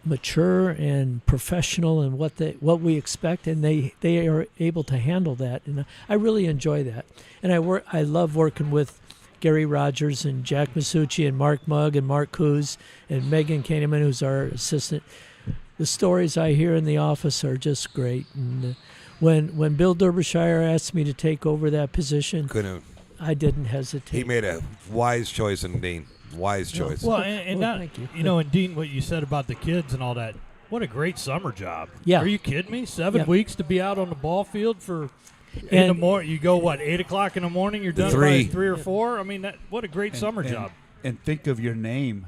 mature and professional in what we expect, and they are able to handle that, and I really enjoy that. And I love working with Gary Rogers and Jack Masucci and Mark Mugg and Mark Coos and Megan Kahneman, who's our assistant. The stories I hear in the office are just great. And when Bill Derbyshire asked me to take over that position, I didn't hesitate. He made a wise choice in Dean. Wise choice. Well, and Well, that, thank you. you know, and Dean, what you said about the kids and all that, what a great summer job. Yeah. Are you kidding me? 7 Yeah. weeks to be out on the ball field for in the And- morning. You go, what, 8 o'clock in the morning? You're done Three. by 3 or 4? I mean, what a great summer job. And think of your name.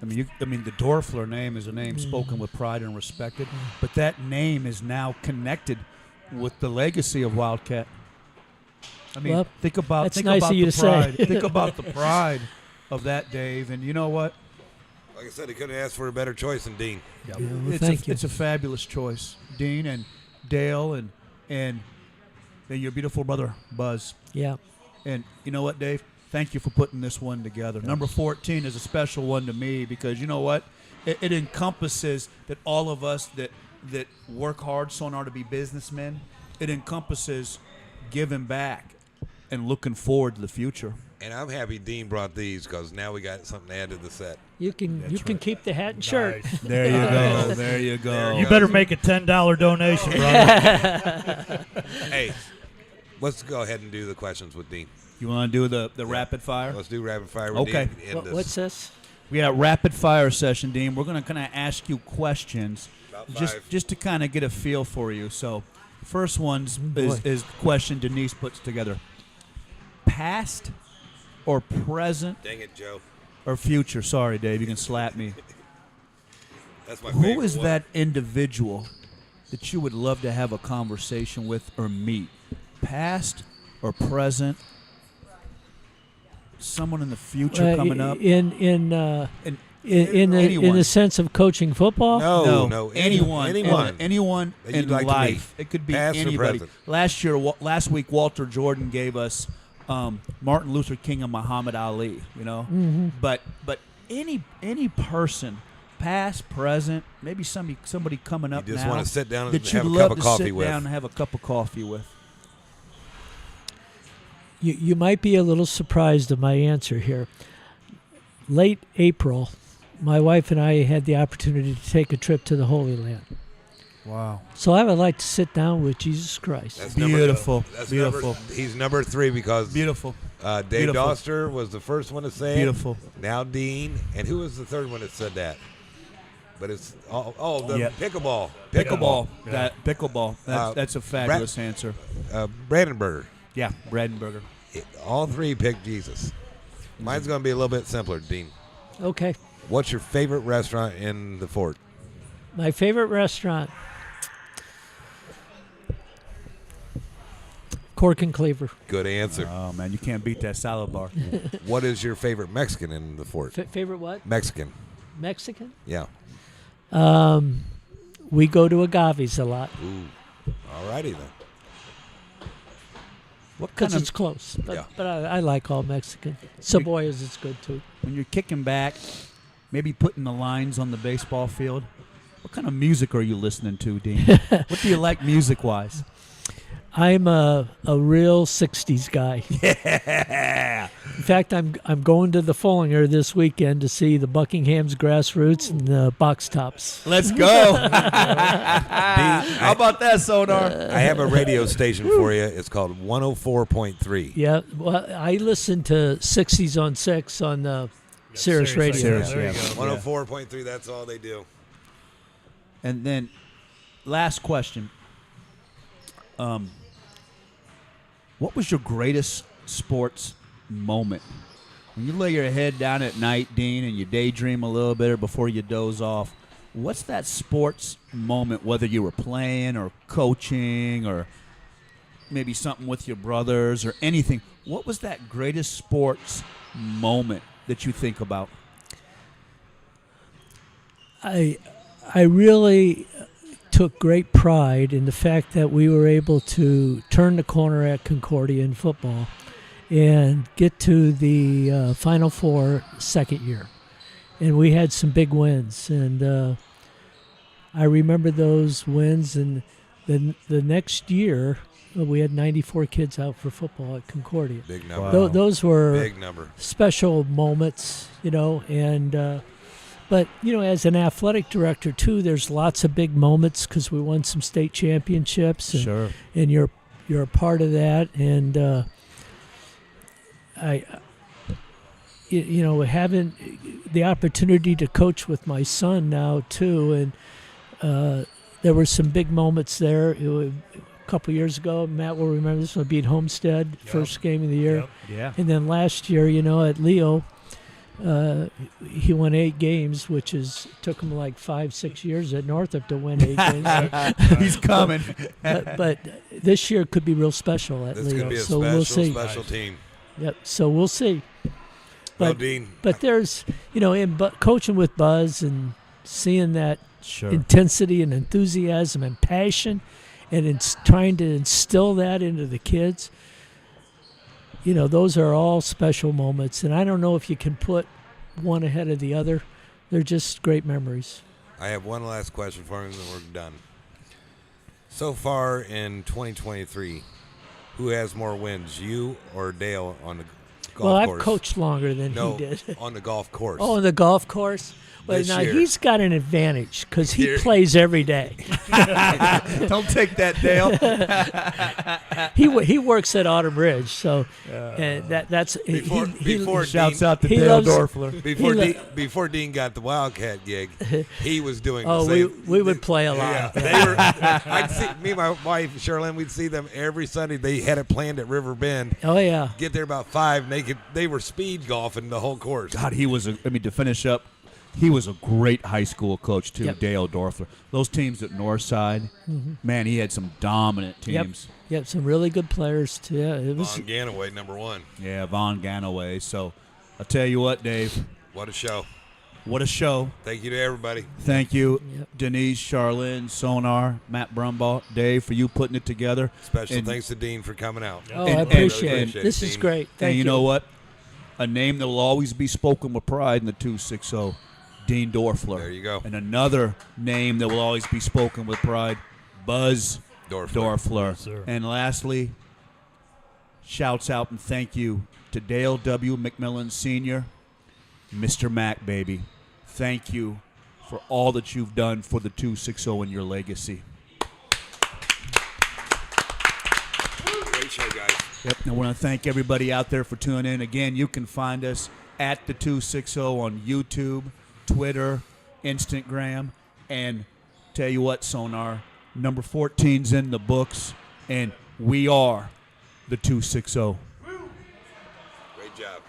I mean, the Doerffler name is a name spoken with pride and respected, but that name is now connected with the legacy of Wildcat. I mean, Well, think about that's nice of you the to say. pride. Think about the pride of that, Dave. And you know what? Like I said, he couldn't ask for a better choice than Dean. Yeah, well, thank you. It's a fabulous choice, Dean and Dale and your beautiful brother Buzz. Yeah. And you know what, Dave? Thank you for putting this one together. Number 14 is a special one to me because you know what? It encompasses that all of us that work hard so hard to be businessmen. It encompasses giving back and looking forward to the future. And I'm happy Dean brought these because now we got something to add to the set. You can keep the hat and shirt. Nice. There you go. There you go. You better make a $10 donation, brother. Hey, let's go ahead and do the questions with Dean. You want to do the rapid fire? Let's do rapid fire with Okay. Dean. End this. What's this? We got a rapid fire session, Dean. We're going to kind of ask you questions About five. just to kind of get a feel for you. So, first one boy. is the question Denise puts together. Past or present Dang it, Joe. or future? Sorry, Dave, you can slap me. That's my favorite Who is one. that individual that you would love to have a conversation with or meet? Past or present? Someone in the future coming up? in And the sense of coaching football. No, anyone That in you'd like to life. meet. It could be Past or anybody. present. Last week, Walter Jordan gave us Martin Luther King and Muhammad Ali. You know, but any person, past, present, maybe somebody coming up You just now want to sit down and that you'd have a love cup of to coffee sit with. down and have a cup of coffee with. You might be a little surprised at my answer here. Late April, my wife and I had the opportunity to take a trip to the Holy Land. Wow, So I would like to sit down with Jesus Christ. That's beautiful, that's beautiful, he's number 3 because beautiful, Dave beautiful. Doerffler was the first one to say beautiful. it. Now Dean. And who was the third one that said that? But it's the Yep. pickleball. Pickleball. Yeah. Pickleball. That's a fabulous answer. Brandenburger. Yeah, Bradenburger. All 3 picked Jesus. Mine's going to be a little bit simpler, Dean. Okay. What's your favorite restaurant in the fort? My favorite restaurant, Cork and Cleaver. Good answer. Oh man, you can't beat that salad bar. What is your favorite Mexican in the fort? Favorite what? Mexican. Mexican? Yeah. We go to Agave's a lot Ooh. All righty then. What because kind of it's close. But, Yeah. but I like all Mexican. Cebollas is good too. when you're kicking back, maybe putting the lines on the baseball field? What kind of music are you listening to, Dean? What do you like music-wise? I'm a real 60s guy. Yeah. In fact, I'm going to the Fullinger this weekend to see the Buckingham's Grassroots and the Box Tops. Let's go. How about that, Sonar? I have a radio station for you. It's called 104.3. Yeah, well, I listen to 60s on 6 on Sirius Radio. Sirius, There you yeah. go. 104.3, that's all they do. And then last question. What was your greatest sports moment? When you lay your head down at night, Dean, and you daydream a little bit or before you doze off, what's that sports moment, whether you were playing or coaching or maybe something with your brothers or anything? What was that greatest sports moment that you think about? I really took great pride in the fact that we were able to turn the corner at Concordia in football and get to the Final Four second year. And we had some big wins. And I remember those wins. And the next year, we had 94 kids out for football at Concordia. Big number. Those were Big number. special moments, and but as an athletic director too, there's lots of big moments because we won some state championships, and, Sure. and you're a part of that, and having the opportunity to coach with my son now too, and there were some big moments there. A couple years ago, Matt will remember this one, beat Homestead, first game of the year. Yep. Yeah. And then last year, at Leo, he won 8 games, which took him like 5-6 years at Northrop to win 8 games. He's coming. but this year could be real special at This is Leo. going to be a So we'll see. special team. Yep. So we'll see. Well, But Dean, but there's coaching with Buzz and seeing that Sure. intensity and enthusiasm and passion, and trying to instill that into the kids. Those are all special moments, and I don't know if you can put one ahead of the other. They're just great memories. I have one last question for you, and then we're done. So far in 2023, who has more wins, you or Dale on the golf Well, course? I've coached longer than No, he did. on the golf course. Oh, on the golf course? Well, This now year. he's got an advantage because he Here. plays every day. Don't take that, Dale. He works at Autumn Ridge, so that's Before- before Shouts Dean- out to he Dale loves- Dorffler. Before Dean got the Wildcat gig, he was doing Oh, the same. we would play a Yeah, lot. they were. I'd see me and my wife Charlene. We'd see them every Sunday. They had it planned at River Bend. Oh yeah. Get there about 5. And they were speed golfing the whole course. God, to finish up, he was a great high school coach, too, Yep. Dale Doerffler. Those teams at Northside, man, he had some dominant teams. Yep, some really good players too. Yeah, it was. Von Ganaway, number 1. Yeah, Von Ganaway. So I'll tell you what, Dave, What a show! what a show. Thank you to everybody. Thank you, Yep. Denise, Charlene, Sonar, Matt Brumbaugh, Dave, for you putting it together. Special And- thanks to Dean for coming out. Oh, And- I and- appreciate and- it. This is Dean. great. Thank and you know what? A name that will always be spoken with pride in the 260, Dean Doerffler. There you go. And another name that will always be spoken with pride, Buzz Doerffler. Yes, sir. And lastly, shouts out and thank you to Dale W. McMillan Sr., Mr. Mac, baby. Thank you for all that you've done for the 260 and your legacy. Great show, guys. Yep. I want to thank everybody out there for tuning in. Again, you can find us at the 260 on YouTube, Twitter, Instagram, and tell you what, Sonar, number 14's in the books, and we are the 260. Great job.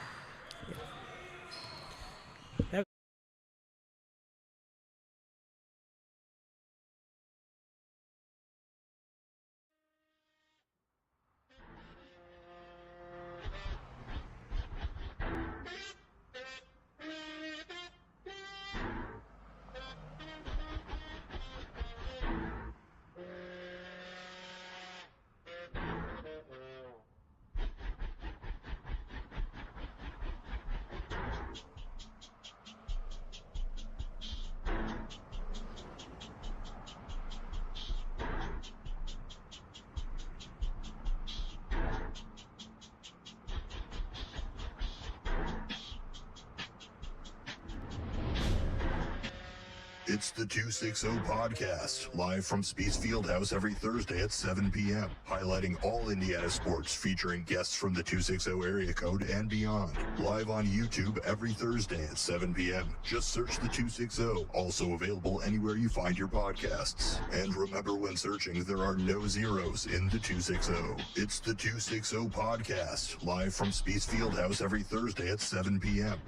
It's the 260 Podcast, live from Spiece Fieldhouse every Thursday at 7 p.m., highlighting all Indiana sports, featuring guests from the 260 area code and beyond. Live on YouTube every Thursday at 7 p.m. Just search the 260, also available anywhere you find your podcasts. And remember, when searching, there are no zeros in the 260. It's the 260 Podcast, live from Spiece Fieldhouse every Thursday at 7 p.m.